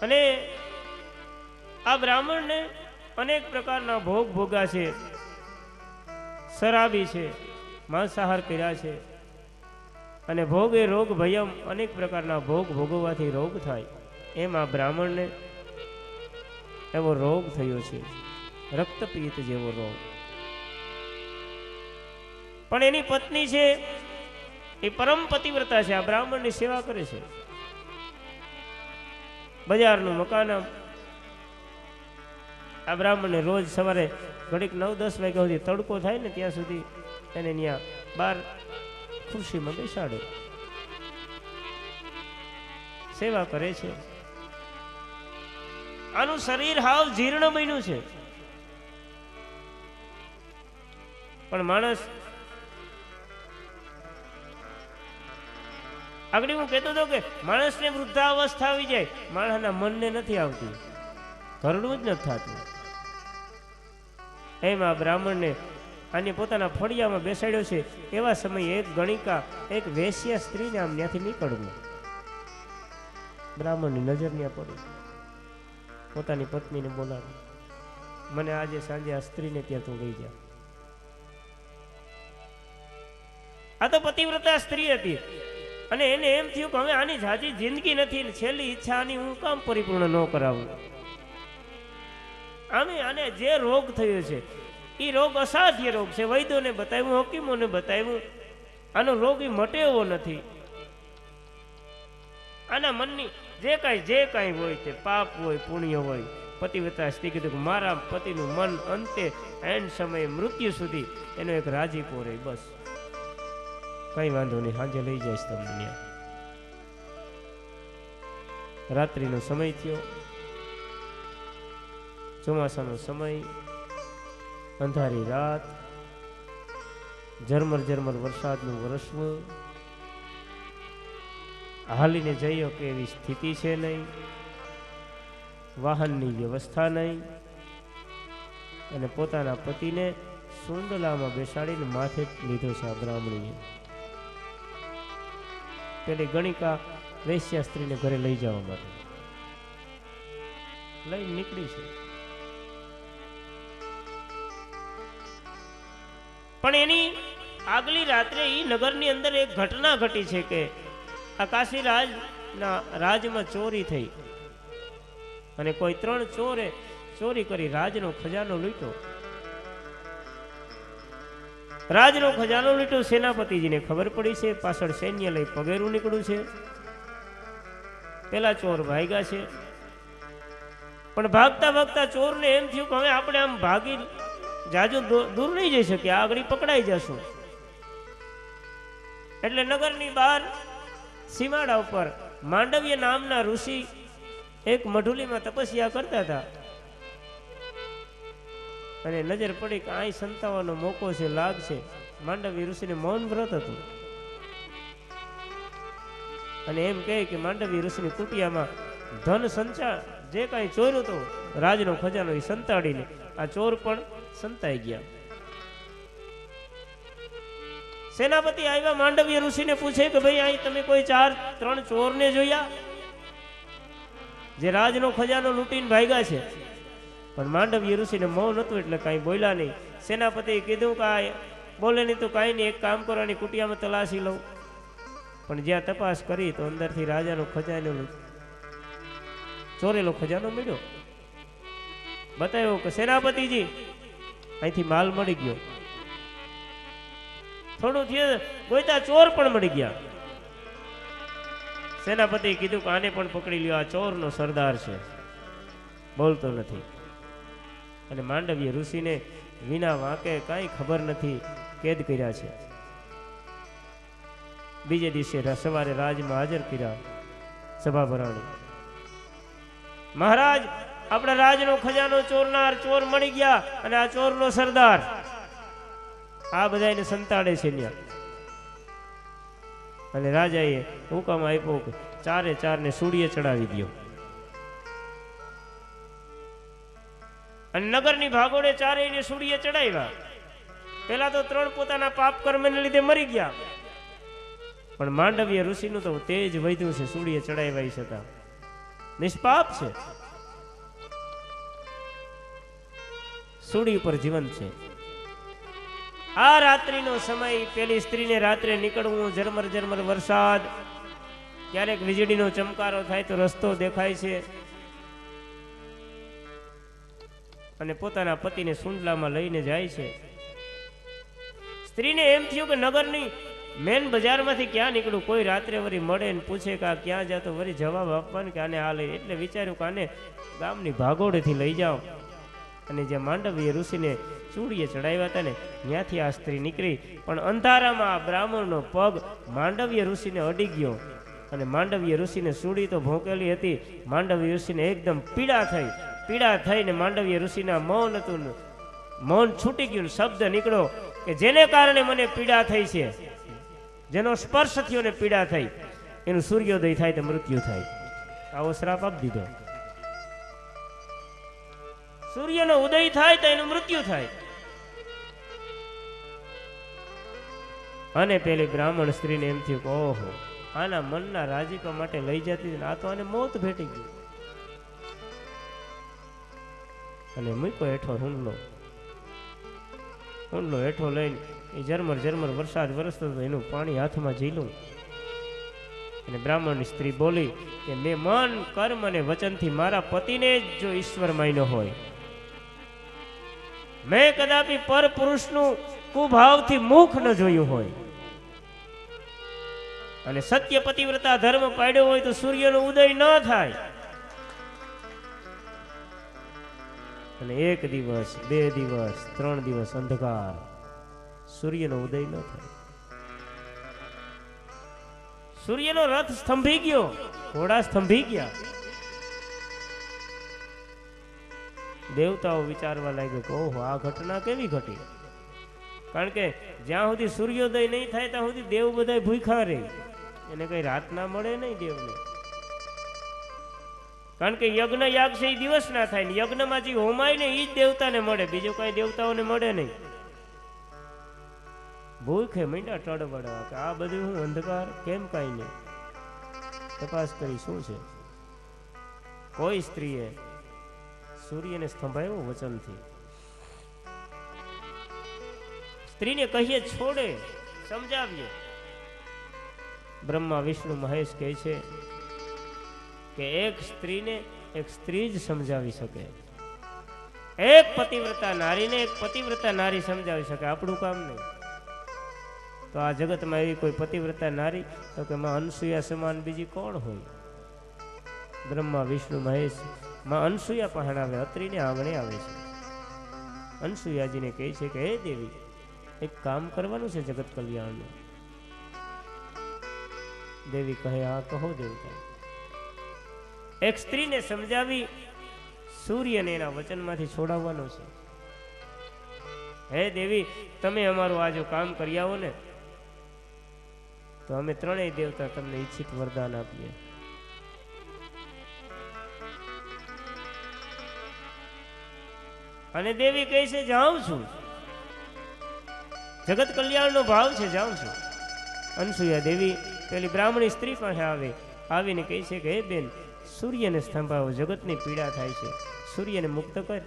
અને આ બ્રાહ્મણને અનેક પ્રકારના ભોગ ભોગા છે, શરાબી છે, માંસાહાર કર્યા છે, અને ભોગે રોગ ભયમ, અનેક પ્રકારના ભોગ ભોગવવાથી રોગ થાય. એમ આ બ્રાહ્મણને એવો રોગ થયો છે, રક્તપિત્ત જેવો રોગ. પણ એની પત્ની છે એ પરમ પતિવ્રતા છે, આ બ્રાહ્મણની સેવા કરે છે. બજારનું મકાન, આ બ્રાહ્મણને રોજ સવારે ઘડીક 9-10 વાગ્યા સુધી તડકો થાય ને ત્યાં સુધી એને ત્યાં બહાર ખુરશીમાં બેસાડે, સેવા કરે છે. આનું શરીર હાવ જીર્ણ બન્યું છે. પણ માણસ, આગળ હું કહેતો હતો કે માણસને વૃદ્ધાવસ્થા આવી જાય, માણસના મનને નથી આવતી, ઘરડું જ નથી થતું. એમ આ બ્રાહ્મણને આને પોતાના ફળિયામાં બેસાડ્યો છે. એવા સમયે એક ગણિકા, એક વેશ્યા સ્ત્રીને આમ ત્યાંથી નીકળવું, બ્રાહ્મણની નજર ત્યાં પડી. પોતાની પત્નીને બોલાવી, મને આજે સાંજે આ સ્ત્રીને ત્યાં તું લઈ જા. આ તો પતિવ્રતા સ્ત્રી હતી, અને એને એમ થયું કે હવે આની જાજી જિંદગી નથી, ને છેલ્લી ઈચ્છા આની હું કામ પરિપૂર્ણ ન કરાવું. આને જે રોગ થયો છે એ રોગ અસાધ્ય રોગ છે. વૈદ્યોને બતાવ્યું, હકીમોને બતાવ્યું, આનો રોગ એ મટે એવો નથી. આના મનની જે કાંઈ હોય તે પાપ હોય પુણ્ય હોય, પતિવ્રતા સ્ત્રી કીધું કે મારા પતિનું મન અંતે એન્ડ સમયે મૃત્યુ સુધી એનો એક રાજીપો રહે, બસ કઈ વાંધો નહીં, સાંજે લઈ જઈશ તમને. રાત્રિનો સમય થયો, ચોમાસાનો સમય, અંધારી રાત, ઝરમર ઝરમર વરસાદનું વરસવું, હાલીને જઈએ કે એવી સ્થિતિ છે નહીં, વાહનની વ્યવસ્થા નહીં, અને પોતાના પતિને સુંદલામાં બેસાડીને માથે લીધો છે આ બ્રાહ્મણીએ. પેલી ગણિકા વૈશ્યા સ્ત્રીને ઘરે લઈ જવા માટે લઈને નીકળી છે. પણ એની આગલી રાત્રે એ નગરની અંદર એક ઘટના ઘટી છે કે આ કાશી રાજના રાજમાં ચોરી થઈ, અને કોઈ 3 ચોરે ચોરી કરી રાજનો ખજાનો લૂંટ્યો. રાજનો ખજાનો લૂંટ્યો. સેનાપતિજીને ખબર પડી છે, પાછળ સૈન્ય લઈ પગેરું નીકળ્યું છે. પેલા ચોર ભાગ્યા છે, પણ ભાગતા ભાગતા ચોરને એમ થયું કે હવે આપણે આમ ભાગી જાજુ દૂર નહીં જઈ શકીએ, આગળ પકડાઈ જશું. એટલે નગરની બહાર સીમાડા ઉપર માંડવ્ય નામના ઋષિ એક મઢુલીમાં તપસ્યા કરતા હતા, અને નજર પડી કે અહીં સંતાવાનો મોકો છે, લાગશે. માંડવી ઋષિને મૌન વ્રત હતું, અને એમ કહે કે માંડવી ઋષિની કુટિયામાં ધન સંચા જે કાંઈ ચોર્યું હતું, રાજનો ખજાનો એ સંતાડીને આ ચોર પણ સંતાઈ ગયા. સેનાપતિ આવ્યા, માંડવ્ય ઋષિને પૂછે કે ભાઈ અહીં તમે કોઈ 3 ચોરને જોયા જે રાજનો ખજાનો લૂંટીને ભાગ્યા છે? પણ માંડવ્ય ઋષિને મૌન હતું એટલે કાંઈ બોલ્યા નહીં. સેનાપતિએ કીધું કે આ બોલે નહીં તો કાંઈ નહીં, એક કામ કરવાની કુટિયામાં તલાશી લઉં. પણ જ્યાં તપાસ કરી તો અંદરથી રાજાનો ખજાનો ચોરેલો ખજાનો મળ્યો. બતાવ્યો કે સેનાપતિજી અહીંથી માલ મળી ગયો. થોડું થયું, ગોઈતા ચોર પણ મળી ગયા. સેનાપતિએ કીધું કે આને પણ પકડી લ્યો, આ ચોરનો સરદાર છે, બોલતો નથી. અને માંડવ્ય ઋષિને વિના વાંકે કાંઈ ખબર નથી કેદ કર્યા છે. બીજે દિવસે સવારે રાજમાં હાજર કર્યા સભા ભરાણી. મહારાજ, આપણા રાજનો ખજાનો ચોરનાર ચોર મળી ગયા અને આ ચોરનો સરદાર આ બધાને સંતાડે છે ન્યા. અને રાજાએ હુકમ આપ્યો કે ચારે ચારને સૂડીએ ચડાવી દો. અને નગરની ભાગોળે ચારેયને સૂડીએ ચડાવ્યા. પેલા તો 3 પોતાના પાપ કર્મને લીધે મરી ગયા, પણ માંડવ્ય ઋષિનું તો તેજ વધ્યું છે. સૂડીએ ચડાવ્યા છતાં નિષ્પાપ છે, સૂડી ઉપર જીવંત છે. આ રાત્રિનો સમય, પેલી સ્ત્રીને રાત્રે નીકળવું, ઝરમર ઝરમર વરસાદ, ક્યારેક વીજળીનો ચમકારો થાય તો રસ્તો દેખાય છે, અને પોતાના પતિને સુંડલામાં લઈને જાય છે. સ્ત્રીને એમ થયું કે નગરની મેન બજારમાંથી ક્યાં નીકળું, કોઈ રાત્રે વળી મળે ને પૂછે કે આ ક્યાં જાતો, વળી જવાબ આપવાનું કે આને આ લઈ. એટલે વિચાર્યું કે આને ગામની ભાગોળેથી લઈ જાઓ. અને જ્યાં માંડવ્ય ઋષિને ચૂડીએ ચડાવ્યા હતા ને ત્યાંથી આ સ્ત્રી નીકળી. પણ અંધારામાં આ બ્રાહ્મણનો પગ માંડવ્ય ઋષિને અડી ગયો, અને માંડવ્ય ઋષિને સૂડી તો ભોંકેલી હતી. માંડવ્ય ઋષિને એકદમ પીડા થઈને માંડવ્ય ઋષિના મૌન હતું, મૌન છૂટી ગયું. શબ્દ નીકળ્યો કે જેને કારણે મને પીડા થઈ છે, જેનો સ્પર્શ થયો ને પીડા થઈ, એનું સૂર્યોદય થાય તો મૃત્યુ થાય. આવો શ્રાપ આપી દીધો. સૂર્યનો ઉદય થાય તો એનું મૃત્યુ થાય. અને પેલી બ્રાહ્મણ સ્ત્રીને એમ થયું કે ઓહો, આના મનના રાજીપા માટે લઈ જતી, આ તો આને મોત ભેટી ગયું. અને મૂકો હેઠો હુંડલો હેઠો લઈને એ ઝરમર વરસાદ વરસતો હતો, એનું પાણી હાથમાં ઝીલું. અને બ્રાહ્મણની સ્ત્રી બોલી કે મેં મન, કર્મ અને વચનથી મારા પતિને જ જો ઈશ્વર માન્યો હોય, મેં કદાપી પર પુરુષનું કુભાવથી મુખ ન જોયું હોય, અને સત્ય પતિવ્રતા ધર્મ પાડ્યો હોય તો સૂર્યનો ઉદય ન થાય. અને 1 દિવસ, 2 દિવસ, 3 દિવસ અંધકાર, સૂર્યનો ઉદય ન થાય. સૂર્યનો રથ સ્તંભી ગયો, ઘોડા સ્તંભી ગયા. દેવતાઓ વિચારવા લાગ્યો કે ઓહો, આ ઘટના કેવી ઘટી? કારણ કે જ્યાં સુધી સૂર્યોદય નહીં થાય ત્યાં સુધી દેવ બધા ભૂખ્યા રહે, એને કઈ રાત ના મળે નહીં દેવને. કારણ કે યજ્ઞ યાગ છે એ દિવસ ના થાય ને યજ્ઞમાં જે હોમાય ને એ જ દેવતાને મળે, બીજું કઈ દેવતાઓને મળે નહીં. ભૂખે મીંડા ટળવડવા કે આ બધું હું અંધકાર કેમ કાંઈ નહીં. તપાસ કરી શું છે. કોઈ સ્ત્રીએ સૂર્યને સ્તંભાયો વચનથી. સ્ત્રીને કહીએ છોડે, સમજાવીએ. બ્રહ્મા વિષ્ણુ મહેશ કહે છે કે એક સ્ત્રીને એક સ્ત્રી જ સમજાવી શકે, એક પતિવ્રતા નારીને એક પતિવ્રતા નારી સમજાવી શકે. આપણું કામ નહીં. તો આ જગતમાં એવી કોઈ પતિવ્રતા નારી તો કે માં અનસુયા સમાન બીજી કોણ હોય? બ્રહ્મા વિષ્ણુ મહેશ માં અનસુયા પહાણાવે, અત્રિને આંગણે આવે છે. અનસુયાજીને કહે છે કે હે દેવી, એક કામ કરવાનું છે જગત કલ્યાણનું. દેવી કહે હા કહો દેવતા. એક સ્ત્રીને સમજાવી સૂર્યને એના વચનમાંથી છોડાવવાનો છે. હે દેવી, તમે અમારું આ જો કામ કરી આવો ને તો અમે 3 દેવતા તમને ઈચ્છિત વરદાન આપીએ. અને દેવી કહે છે જાઉં છું, જગત કલ્યાણનો ભાવ છે, જાઉં છું. અનસુયા દેવી પેલી બ્રાહ્મણી સ્ત્રી પાસે આવે, આવીને કહે છે કે હે બેન, સૂર્યને સ્તંભાવો, જગતની પીડા થાય છે, સૂર્યને મુક્ત કર.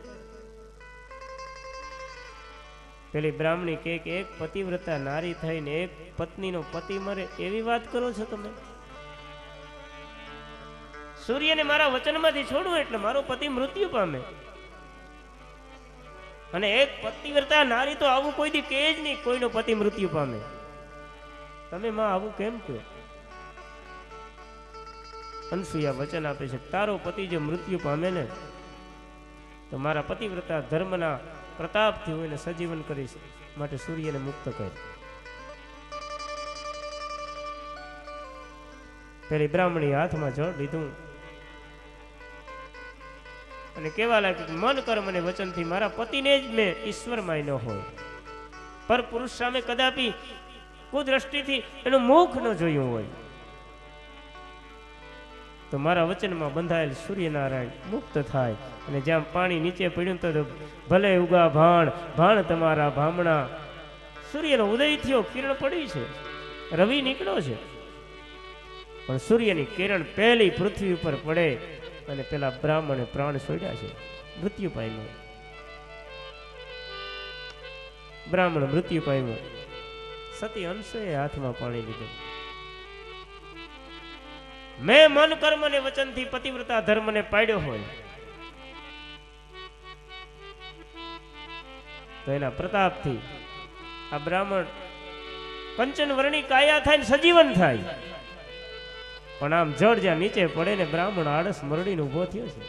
પેલી બ્રાહ્મણી કહે કે એક પતિવ્રતા નારી થઈને એક પત્નીનો પતિ મરે એવી વાત કરો છો તમે? સૂર્યને મારા વચનમાંથી છોડવું એટલે મારો પતિ મૃત્યુ પામે. અને એક પતિવ્રતા નારી તો આવું કોઈ દી કહે જ નહીં કોઈનો પતિ મૃત્યુ પામે. તમે માં આવું કેમ કહો? અનસુયા વચન આપે છે તારો પતિ જો મૃત્યુ પામે ને તો મારા પતિવ્રતા ધર્મના પ્રતાપથી હું એને સજીવન કરીશ, માટે સૂર્યને મુક્ત કરી. પેલી બ્રાહ્મણી હાથમાં જળ લીધું અને કેવા લાગ્યું કે મન કર્મ અને વચનથી મારા પતિને જ મેં ઈશ્વરમાંય ન હોય, પર પુરુષ સામે કદાપી કુદ્રષ્ટિથી એનું મુખ ન જોયું હોય, તો મારા વચનમાં બંધાયેલ સૂર્યનારાયણ મુક્ત થાય. અને જ્યાં પાણી નીચે પડ્યું તો ભલે ઉગા ભાણ ભાણ તમારા ભામણા. સૂર્યનો ઉદય થયો, કિરણ પડી છે, રવિ નીકળ્યો છે, પણ સૂર્યની કિરણ પહેલી પૃથ્વી ઉપર પડે અને પેલા બ્રાહ્મણે પ્રાણ છોડ્યા છે, મૃત્યુ પામ્યો. બ્રાહ્મણ મૃત્યુ પામ્યો. સતી અંશએ હાથમાં પાણી લીધું. મેં મન કર્મ ને વચનથી પતિવ્રતા ધર્મને પાડ્યો હોય તો એના પ્રતાપથી આ બ્રાહ્મણ કંચન વર્ણી કાયા થાય ને સજીવન થાય. પણ આમ જળ જ્યાં નીચે પડે ને બ્રાહ્મણ આળસ મરડીને ઉભો થયો છે.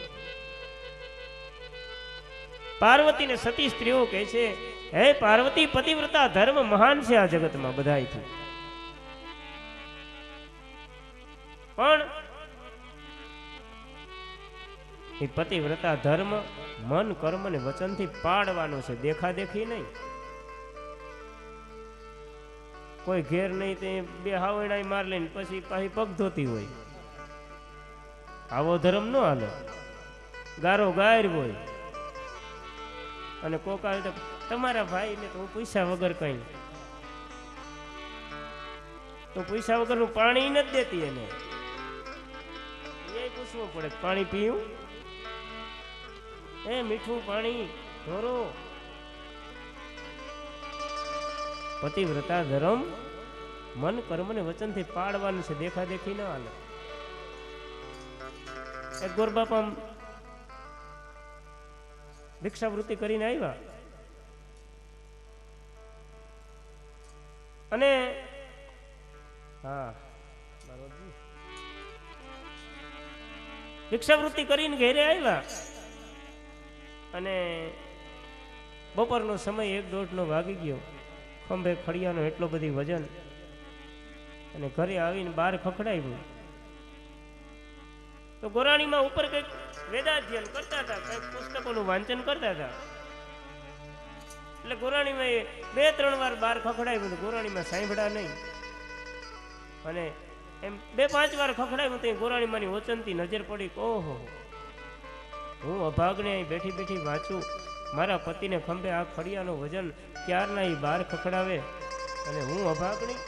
પાર્વતી ને સતી સ્ત્રીઓ કહે છે, હે પાર્વતી, પતિવ્રતા ધર્મ મહાન છે આ જગતમાં બધાયથી, પણ એ પતિવ્રતા ધર્મ મન કર્મ ને વચનથી પાડવાનો છે, દેખા દેખી નહીં. કોઈ ઘેર નહીં તે બે હાવરણાઈ માર લઈને પછી પાછી પગ ધોતી હોય, આવો ધર્મ ન હાલે. ગારો ગાયર હોય અને કોક આવે તો તમારા ભાઈ ને તો હું પૈસા વગર કઈ, તો પૈસા વગરનું પાણી નથી દેતી એને, એ પૂછવું પડે પાણી પીવું, એ મીઠું પાણી ઢોરો. પતિવ્રતા ધર્મ મન કર્મ ને વચનથી પાડવાનું છે, દેખા દેખી ના હાલે. એક ગોરબાપા ભિક્ષાવૃત્તિ કરીને આવ્યા અને ભિક્ષાવૃત્તિ કરીને ઘેરે આવ્યા અને બપોરનો સમય 1-1:30 વાગી ગયો. ખંભે ખડિયાનો એટલો બધી વજન, અને ઘરે આવીને બહાર ખખડાવ્યું તો ગોરાણીમાં ઉપર કંઈક વેદાધ્યયન કરતા હતા, કંઈક પુસ્તકોનું વાંચન કરતા હતા. એટલે ગોરાણીમાં 2-3 વાર બહાર ખખડાવ્યું તો ગોરાણીમાં સાંભળ્યા નહીં, અને એમ 2-5 વાર ખખડાવ્યું તો ગોરાણીમાંની ઓચનતી નજર પડી. ઓહો, હું અભાગને અહીં બેઠી બેઠી વાંચું, મારા પતિને ખંભે આ ખડિયાનું વજન ક્યારના એ બહાર ખખડાવે અને હું અભાગણી.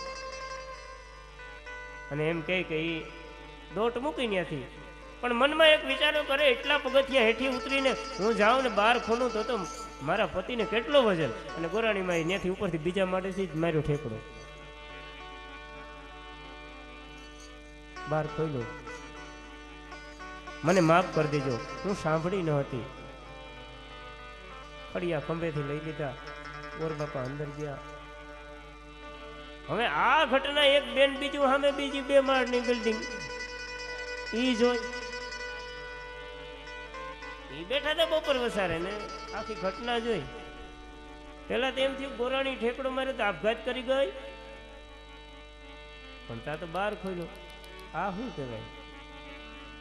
અને એમ કહે કે એ દોટ મૂકી ત્યાંથી, પણ મનમાં એક વિચારો કરે, એટલા પગથિયા હેઠી ઉતરીને હું જાઉં ને બહાર ખોલું તો મારા પતિને કેટલો વજન. અને ગોરાણીમાં ત્યાંથી ઉપરથી બીજા માટેથી જ માર્યો ઠેકડો, બહાર ખોલ્યો. મને માફ કરી દેજો, હું સાંભળી ન હતી. ખડિયા ખંભેથી લઈ લીધા, ગોરબાપા અંદર ગયા. હવે આ ઘટના એક બેન બીજું સામે બીજી 2 માળની બિલ્ડિંગ ઈ જોઈ, ઈ બેઠા હતા બપોર વસારે ને આખી ઘટના જોઈ. પેલા તો એમ થયું ગોરાણી ઠેકડો માર્યો તો આપઘાત કરી ગઈ, પણ ત્યાં તો બહાર ખોલ્યો. આ શું કહેવાય?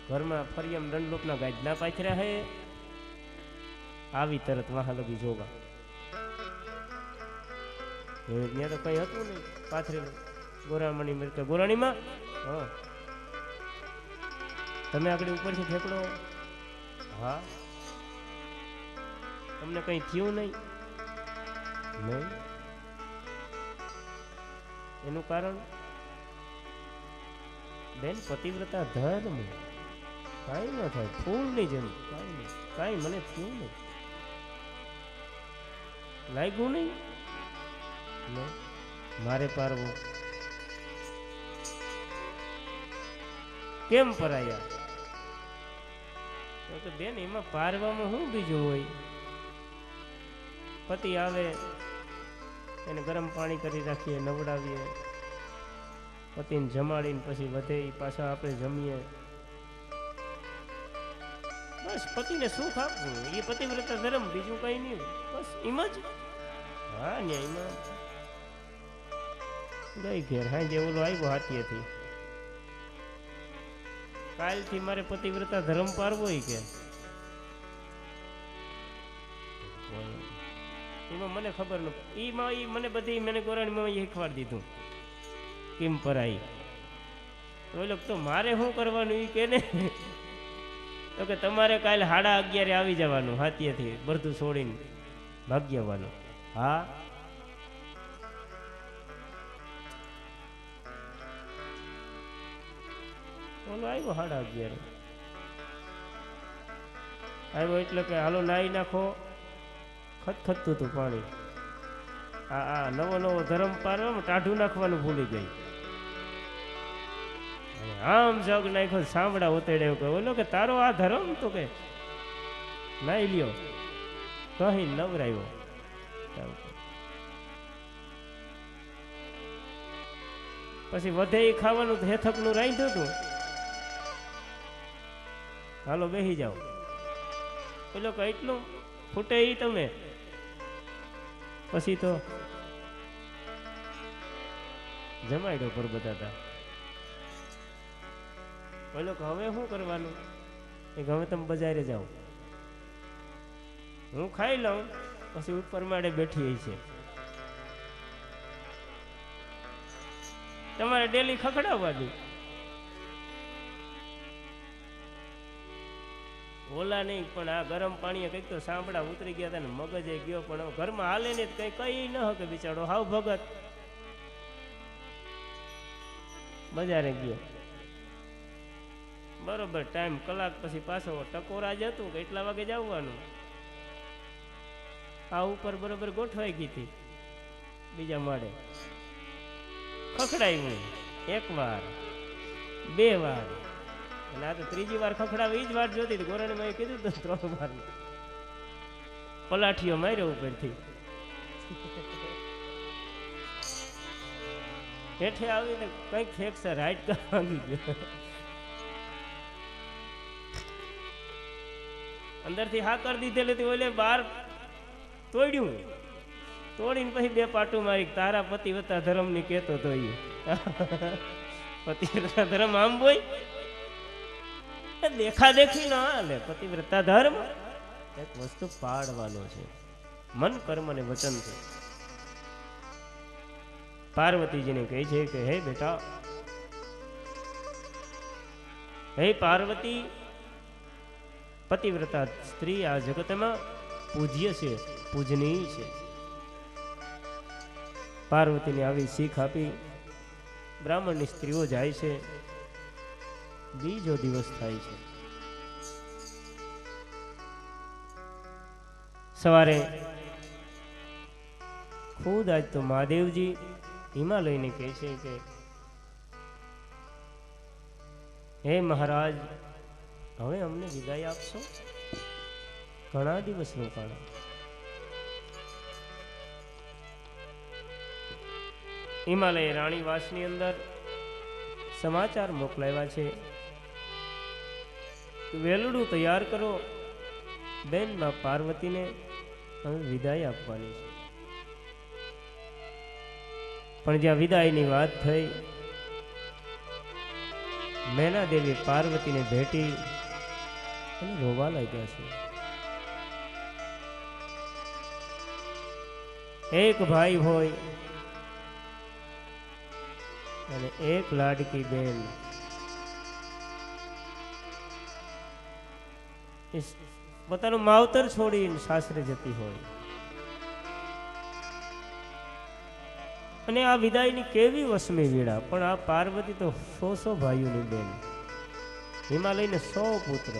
ઘરમાં ફરિયામ દંડલોપના ગાજના પાથર્યા હે, આવી તરત વાહ લગી જોગા. ત્યાં તો કઈ હતું નહીં પાથરેલું. ગોરામણી મરતા ગોરાણીમાં હા તમે આગળ ઉપરથી ઠેકડો, હા તમને કઈ થયું નહીં? નહીં. એનું કારણ બેન પતિવ્રતા ધર્મ. કાંઈ ન થાય, ફૂલ નહીં જેમ કાંઈ નહીં, કાંઈ મને થયું નહીં, લાગ્યું નહીં. મારે પારવું કેમ પરાયા? તો બેન એમાં પારવામાં શું બીજું હોય? પતિ આવે એને ગરમ પાણી કરી રાખીએ, નવડાવીએ, પતિને જમાડીને પછી વધે પાછા આપણે જમીએ, બસ પતિને સુખ આપવું એ પતિવ્રતા ધર્મ, બીજું કઈ નહીં, બસ એમ જ. હા ને એમાં ગઈ ઘેર હા જે ઓલો આવ્યો હાથીએથી, કાલથી મારે પતિવ્રતા ધર્મ પારવો કે એમાં મને ખબર ન, એમાં ઈ મને બધી મને ગોરાણીમાં શીખવાડી દીધું કેમ પરાઈ. ઓલો તો મારે શું કરવાનું એ કે ને, તો કે તમારે કાલે 11:30 આવી જવાનું હાથીએથી, બધું છોડીને ભાગી આવવાનું. હા ઓલો આવ્યો 11:30 આવ્યો એટલે કે હાલો નાઈ નાખો, ખતખતું હતું પાણી. આ નવો નવો ધર્મ પારવામાં ટાઢું નાખવાનું ભૂલી ગઈ. આમ જગ નાખ્યો, સાંભળા ઉતેડ્યો કે ઓલો કે તારો આ ધર્મ, તો કે નાઈ લ્યો, કહી નવરાયો. પછી વધે એ ખાવાનું હેથકનું રાખ્યું હતું, હાલો બેસી જાઓ. પેલો કે એટલું ફૂટે એ તમે, પછી તો જમાડ્યો પર બધા હતા. પેલો કે હવે શું કરવાનું, એ હવે તમે બજારે જાઓ, હું ખાઈ લઉં, પછી ઉપર માળે બેઠી છે. તમારે ડેલી ખખડાવવાની. ઓલા નહીં પણ આ ગરમ પાણીએ કંઈક તો સાંભળા ઉતરી ગયા હતા ને મગજે ગયો, પણ ઘરમાં હાલે ને કઈ કઈ ન હકે બિચારો, હાવ ભગત. બજારે ગયો, બરોબર ટાઈમ કલાક પછી પાછો ટકોરા જ હતું કે એટલા વાગે જવાનું. આ ઉપર બરોબર ગોઠવાઈ ગઈ હતી બીજા માળે. ખખડાવ્યું 1 વાર 2 વાર, અને આ તો 3જી વાર ખખડાવે એ જ વાત જોતી હતી. ગોરાણી માં કીધું તો 3 વાર પલાઠીઓ માર્યો ઉપરથી. હેઠે આવીને કંઈક ફ્રેક્ચર હાઈટ ભાંગી ગયો. અંદરથી હા કરી દીધેલી હતી, ઓલે બાર તોડ્યું, તોડીને પછી 2 પાટું મારી, તારા પતિવ્રતા ધર્મ ની કેતો તો એ પતિવ્રતા ધર્મ આમ બોય દેખા દેખી ના હાલે. પતિવ્રતા ધર્મ એક વસ્તુ પાડવાનો છે, મન કર્મ ને વચન છે. પાર્વતીજીને કહે છે કે હે બેટા, હે પાર્વતી, પતિવ્રતા સ્ત્રી આ જગતમાં પૂજ્ય છે, પૂજનીય છે. પાર્વતીને આવી શીખ આપી બ્રાહ્મણની સ્ત્રીઓ જાય છે. બીજો દિવસ થાય છે. સવારે ખુદ આજ તો મહાદેવજી હિમાલયને કહે છે કે હે મહારાજ, હવે અમને વિદાય આપશો, ઘણા દિવસ રોકાણા. હિમાલય રાણીવાસની અંદર સમાચાર મોકલાવ્યા છે, વેલડું તૈયાર કરો, બેન માં પાર્વતીને હવે વિદાય આપવાની છે. પણ જ્યાં વિદાયની વાત થઈ, મેના દેવી પાર્વતીને ભેટી અને રોવા લાગ્યા છે. એક ભાઈ હોય અને એક લાડકી બેન, પોતાનું માવતર છોડીને સાસરે જતી હોય, અને આ વિદાયની કેવી વસમી વીડા. પણ આ પાર્વતી તો 100 ભાઈઓની બેન, હિમાલયને 100 પુત્ર,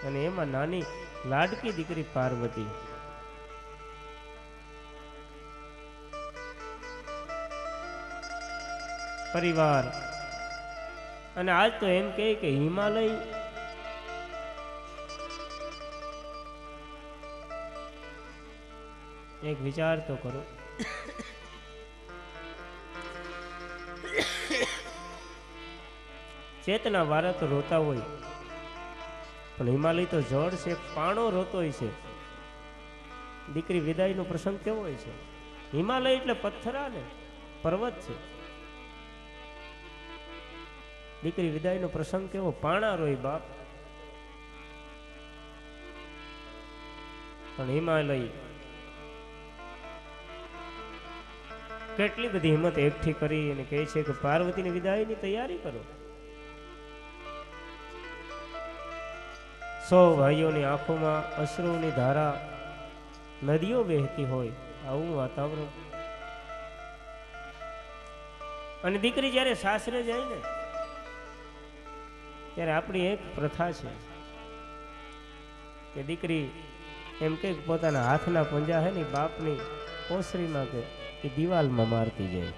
અને એમાં નાની લાડકી દીકરી પાર્વતી. પરિવાર, અને આજ તો એમ કહે કે હિમાલય એક વિચાર તો કરો, ચેતના વાળા તો રોતા હોય, પણ હિમાલય તો જળ છે, પાણો રોતોય છે. દીકરી વિદાયનો પ્રસંગ કેવો હોય છે? હિમાલય એટલે પથ્થરા ને પર્વત છે. દીકરી વિદાયનો પ્રસંગ કેવો? પાણા રોય બાપ. પણ હિમાલય કેટલી બધી હિંમત એકઠી કરી અને કહે છે કે પાર્વતીની વિદાયની તૈયારી કરો. 100 ભાઈઓની આંખોમાં અશ્રુની ધારા, નદીઓ વહેતી હોય આવું વાતાવરણ. અને દીકરી જ્યારે સાસરે જાય ને ત્યારે આપણી એક પ્રથા છે કે દીકરી એમ કે પોતાના હાથના પંજા હે ને બાપની ઓસરીમાં કે એ દિવાલમાં મારતી જાય.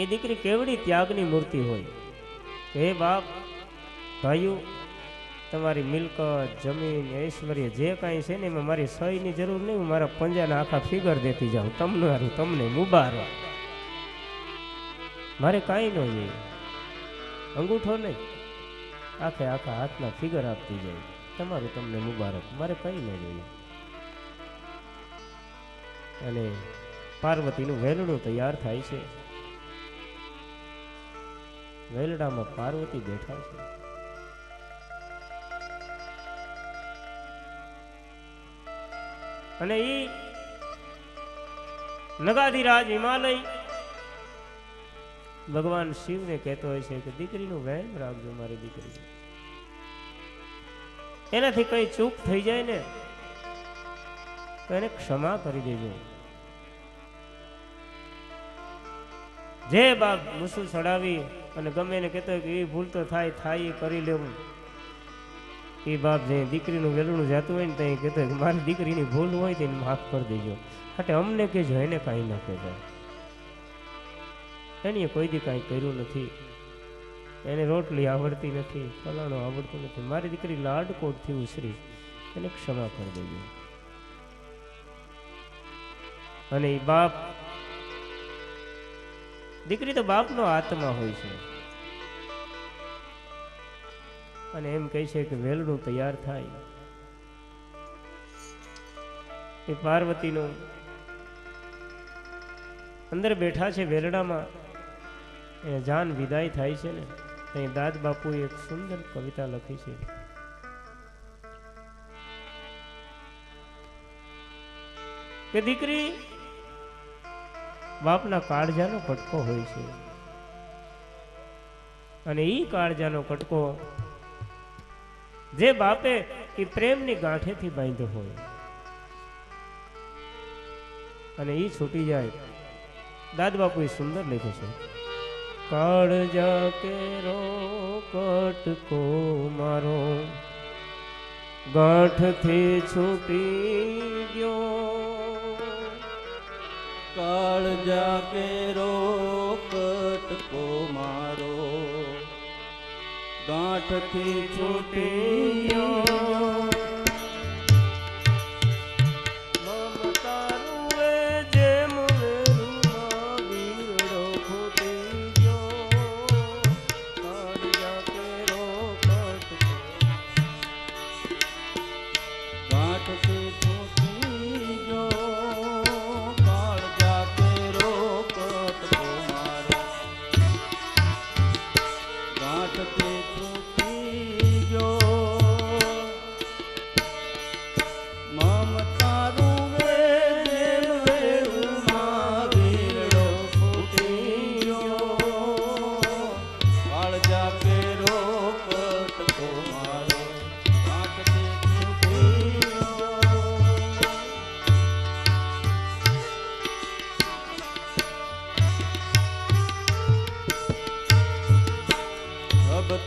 એ દીકરી કેવડી ત્યાગની મૂર્તિ હોય. હે બાપ, ભાઈઓ, તમારી મિલકત, જમીન, ઐશ્વર્ય જે કાંઈ છે ને એમાં મારી સહીની જરૂર નહીં. હું મારા પંજાના આખા ફિગર દેતી જાઉં. તમને મુબારક. મારે કાંઈ ન જોઈએ, અંગૂઠો નહીં, આખા હાથના ફિગર આપતી જાય. તમારું તમને મુબારક, મારે કંઈ ન જોઈએ. અને પાર્વતીનું વેલણું તૈયાર થાય છે. વેલડામાં પાર્વતી બેઠા છે. અને ઈ નગાધીરાજ હિમાલય ભગવાન શિવને કહેતો હોય છે કે દીકરીનું વહેમ રાખજો. મારી દીકરી એનાથી કઈ ચૂક થઈ જાય ને તો એને ક્ષમા કરી દેજો. જે બાપ મૂસું ચડાવી અને ગમે એને કહેતો હોય કે એ ભૂલ તો થાય એ કરી લેવું. એ બાપ જે દીકરીનું વેલણું જાતું હોય ને ત્યાં કહેતો હોય કે મારી દીકરીની ભૂલ હોય તો એને માફ કરી દેજો. એટલે અમને કહેજો, એને કાંઈ ના કહેજો. એની કોઈ દી કાંઈ કર્યું નથી, એને રોટલી આવડતી નથી, ફલાણું આવડતું નથી. મારી દીકરી લાડકોટથી ઉછરી, એને ક્ષમા કરી દેજો. અને એ બાપ, દીકરી તો બાપનો આત્મા હોય છે. અને એમ કહે છે કે વેલણું તૈયાર થાય. એ પાર્વતીનો અંદર બેઠા છે વેલડામાં, એને જાન વિદાય થાય છે ને અહીં દાદ બાપુએ એક સુંદર કવિતા લખી છે. કે દીકરી બાપના કાળજાનો કટકો હોય છે. અને ઈ કાળજાનો કટકો જે બાપે એ પ્રેમની ગાંઠેથી બાંધ્યો હોય અને ઈ છૂટી જાય. દાદ બાપુ સુંદર લખ્યું છે. કાળજા કેરો કટકો મારો ગાંઠથી છૂટી ગયો. કાળજા કેરો કટકો મારો ગાંઠથી છૂટી ગયો.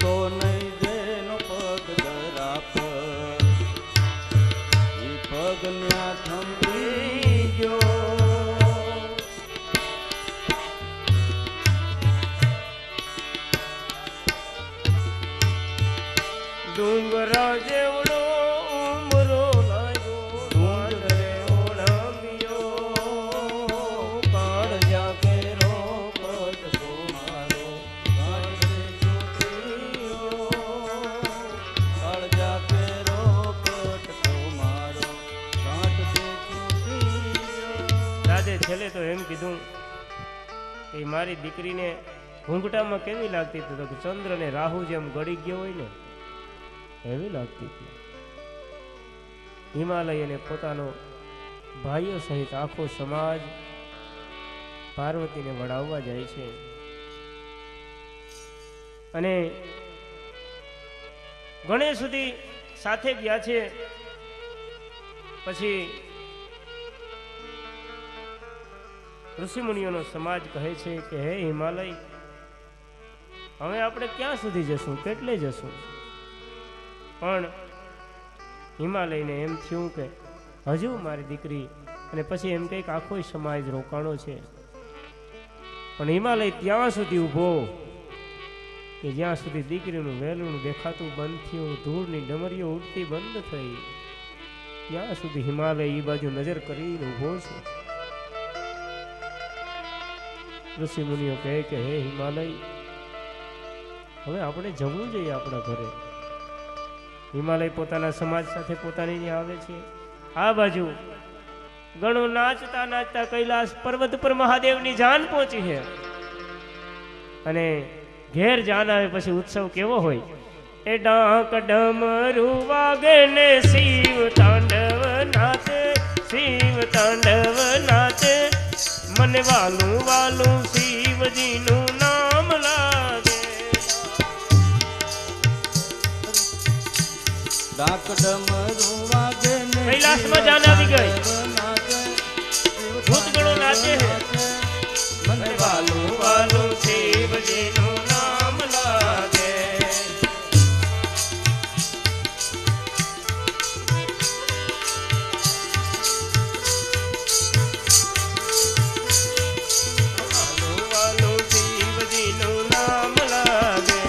તો નહીં જેનો પગ ધરા પર એ પગ ન્યા થંભી ગયો. ડુંગરા જેવડો ઉમરો લાગ્યો, ડુંગરે ઓળંગ્યો. કાળજા કેરો કટકો મારો ગાંઠથી મારી દીકરીને ઘૂંઘટામાં કેવી લાગતી હતી? તો ચંદ્ર ને રાહુ જેમ ગળી ગયો હોય ને એવી લાગતી હતી. હિમાલય અને પોતાનો ભાઈઓ સહિત આખો સમાજ પાર્વતીને વડાવવા જાય છે અને ગણેશ સુધી સાથે ગયા છે. પછી ઋષિમુનિઓનો સમાજ કહે છે કે હે હિમાલય, હવે આપણે ક્યાં સુધી જશું, કેટલે જશું? પણ હિમાલયને એમ થયું કે હજુ મારી દીકરી, અને પછી એમ કંઈક આખો સમાજ રોકાણો છે. પણ હિમાલય ત્યાં સુધી ઊભો કે જ્યાં સુધી દીકરીનું વહેલું દેખાતું બંધ થયું, ધૂળની ડમરીઓ ઉડતી બંધ થઈ, ત્યાં સુધી હિમાલય એ બાજુ નજર કરીને ઊભો છે. ઋષિ મુનિઓ કહે કે હે હિમાલય, હવે આપણે જવું જોઈએ આપણા ઘરે. હિમાલય પોતાના સમાજ સાથે પોતાની આવે છે. આ બાજુ ગણો નાચતા નાચતા કૈલાસ પર્વત પર મહાદેવની જાન પહોંચી છે. અને ઘેર જાન આવે પછી ઉત્સવ કેવો હોય? એ ડાક ડમરું વાગે ને શિવ તાંડવ નાચે, શિવ તાંડવ નાચે, મને વાલું વાલું શિવજીનું નામ લાગે. ડાક ડમરું વાગે ને કૈલાસમાં જાન આવી ગઈ, ભૂતગણો નાચે છે, મને વાલું વાલું શિવજીનું નામ લાગે. વાલું વાલું શિવજીનું નામ લાગે.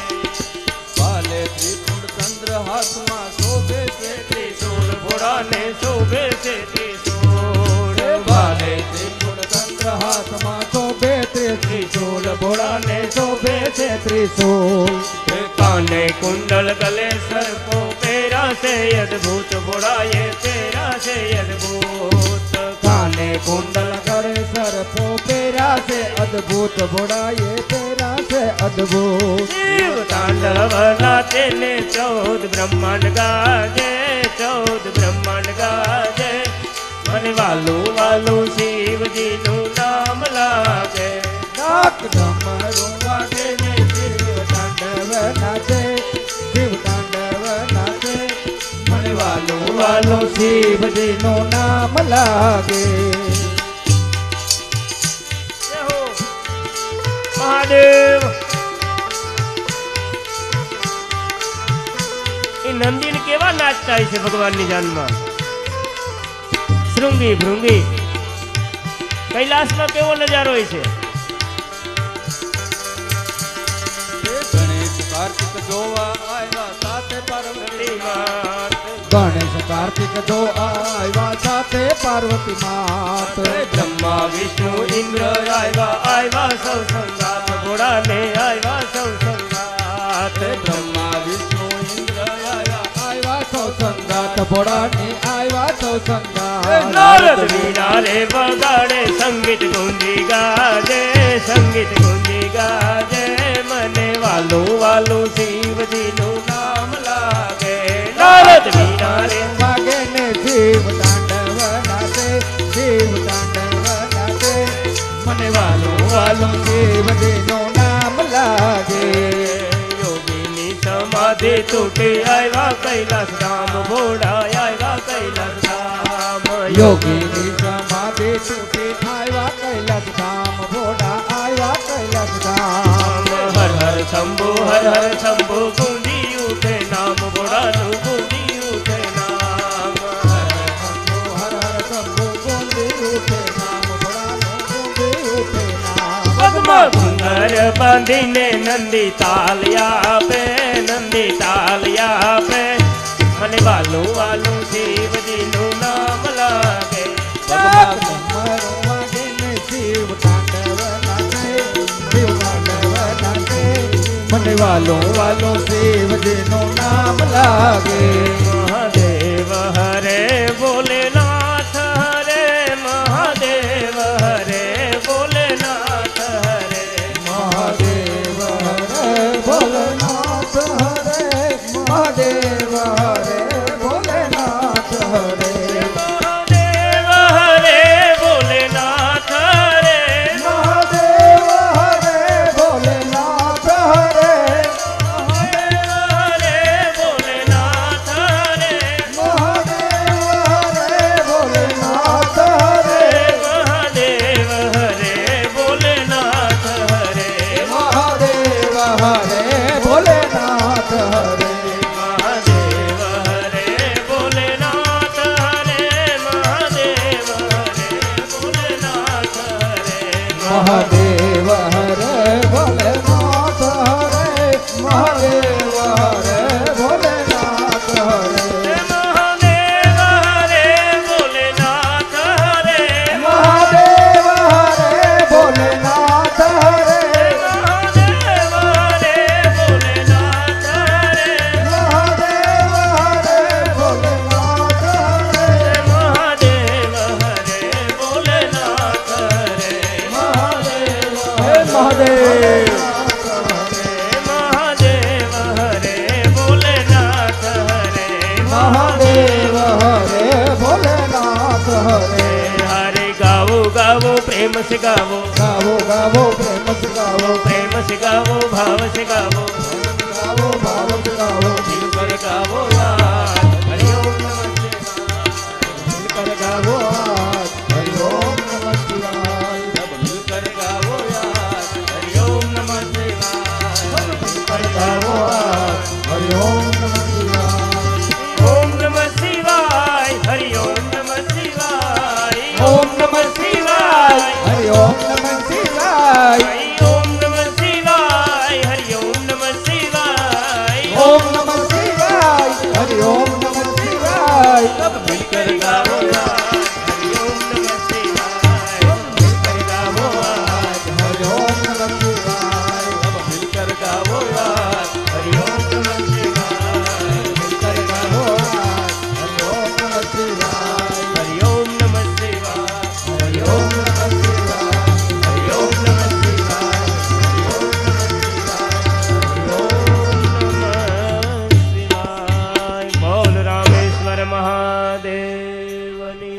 વાલે ત્રિપુર ચંદ્ર હાથમાં શોભે છે, ત્રિશૂળ ઘોડાને શોભે છે ત્રિશૂળ. વાલે ત્રિપુર ચંદ્ર હાથમાં શોભે ત્રિશૂળ, ભોળાને શોભે છે ત્રિશૂળ. કાને કુંડલ ગલે સર્પો પહેરા છે અદ્ભુત, ભોળાએ પહેરા છે અદ્ભુત. કાને કુંડલ કરે સર્પો પહેરા છે અદ્ભુત, ભોળાએ પહેરા છે અદ્ભુત. શિવ તાંડવ નાચે ને 14 બ્રહ્માંડ ગાજે, 14 બ્રહ્માંડ ગાજે, મને વાલું વાલું શિવજીનું નામ લાગે. ડાક ડમરું વાગે ને શિવ તાંડવ નાચે, શિવ તાંડવ નાચે, મને વાલું વાલું શિવજીનું નામ લાગે. જય હો મહાદેવ. એ નંદીને કેવા નાચતા હોય છે ભગવાનની જાનમાં? શૃંગી ભૃંગી. કૈલાસમાં કેવો નજારો હોય છે? ગણેશ કાર્તિક જોવા આવ્યા સાથે પાર્વતી માત, ગણેશ કાર્તિક જો આવ્યા સાથે પાર્વતી માત. બ્રહ્મા વિષ્ણુ ઇન્દ્ર આવ્યા સૌ સંગાત, ઘોડાને આવ્યા સૌ સંગાત. બ્રહ્મા વિષ્ણુ ઇન્દ્ર આવ્યા સૌ સંગાત, ભોળાને આવ્યા સૌ સંગાત. નારદ વીણા રે વગાડે, સંગીત ગુંજી ગાજે, સંગીત ગુંજી ગાજે, મને વાલું વાલું શિવજીનું નામ લાગે. નારદ વીણા રે વાગે ને શિવ તાંડવ નાચે, શિવ તાંડવ નાચે, મને વાલું વાલું શિવજીનું નામ લાગે. યોગીની સમાધિ તૂટી આવ્યા કૈલાસ ધામ, ભોળા આવ્યા કૈલાસ ધામ. યોગીની સમાધિ તૂટી આવ્યા કૈલાસ ધામ, ભોળા આવ્યા કૈલાસ ધામ. હર હર શંભુ હર હર શંભુ, ગુંજી ઉઠે નામ ભોળાનું, ગુંજી ઉઠે નામ. હર હર શંભુ ગુંજી ઉઠે નામ, ભોળાનું ગુંજી ઉઠે નામ. પગમાં ઘૂંઘર બાંધીને નંદી તાલિયા આપે, નંદી તાલિયા આપે, મને વાલું વાલું શિવજીનું નામ લાગે. પગમાં ઘૂમરો વાગે ને શિવ તાંડવ નાચે, શિવ તાંડવ નાચે, મને વાલું વાલું શિવજીનું નામ લાગે. મહાદેવ હરે ભોલેનાથ હરે, મહાદેવ હરે ભોલેનાથ હરે, હરે મહાદેવ હરે ભોલેનાથ હરે મહાદેવ હરે ભોલેનાથ હરે મહાદેવ હરે ભોલેનાથ હરે મહાદેવ હરે ભોલેનાથ હરે મહાદેવ હરે ભોલેનાથ હરે મહાદેવ હરે ભોલેનાથ હરે મહાદેવ હરે ભોલેનાથ હરે મહાદેવ હરે ભોલેનાથ હરે મહાદેવ હરે ભોલેનાથ હરે મહાદેવ હરે ભોલેનાથ હરે મહાદેવ હરે ભોલેનાથ હરે મહાદેવ હરે ભોલેનાથ હરે મહાદેવ હરે ભોલેનાથ હરે મહાદેવ હરે ભોલેનાથ હરે મહાદેવ હરે ભોલેનાથ હરે મહાદેવ હરે ભોલેનાથ હરે હે મહાદેવ મહાદેવ હરે ભોલેનાથ હરે મહાદેવ હરે ભોલેનાથ હરે હરે ગાવો ગાવો પ્રેમ સે ગાવો ગાવો ગાવો પ્રેમ સે ગાવો પ્રેમ સે ગાવો ભાવ સે ગાવો ગાવો ભાવ સે ગાવો દિલ પર ગાવો યાર હરિ ઓમ નમઃ મિલકર ગાવો આજ હરિ ઓમ નમઃ શિવાય सब मिलकर गावो यार हरि ओम नमः शिवाय મિલકર ગાવો આજ હરિ ઓમ નમઃ શિવાય ओम नमः शिवाय हरि ओम नमः शिवाय ઓમ નમઃ શિવાય હરિ ઓમ નમઃ શિવાય हरि ओम नमः शिवाय हरि ओम नमः शिवाय ઓમ નમઃ શિવાય હરિ ઓમ નમઃ શિવાય सब मिलकर गावो यार हरि ओम नमः शिवाय मिलकर गावो यार હરિ ઓમ નમઃ શિવાય सब मिलकर गावो यार हरि ओम नमः शिवाय મિલકર ગાવો આજ હરિ ઓમ નમઃ શિવાય हरि ओम नमः शिवाय हरि હરિ ओम ઓમ નમઃ શિવાય हरि ओम नमः शिवाय हरि ओम नमः शिवाय बोल रामेश्वर महादेवनी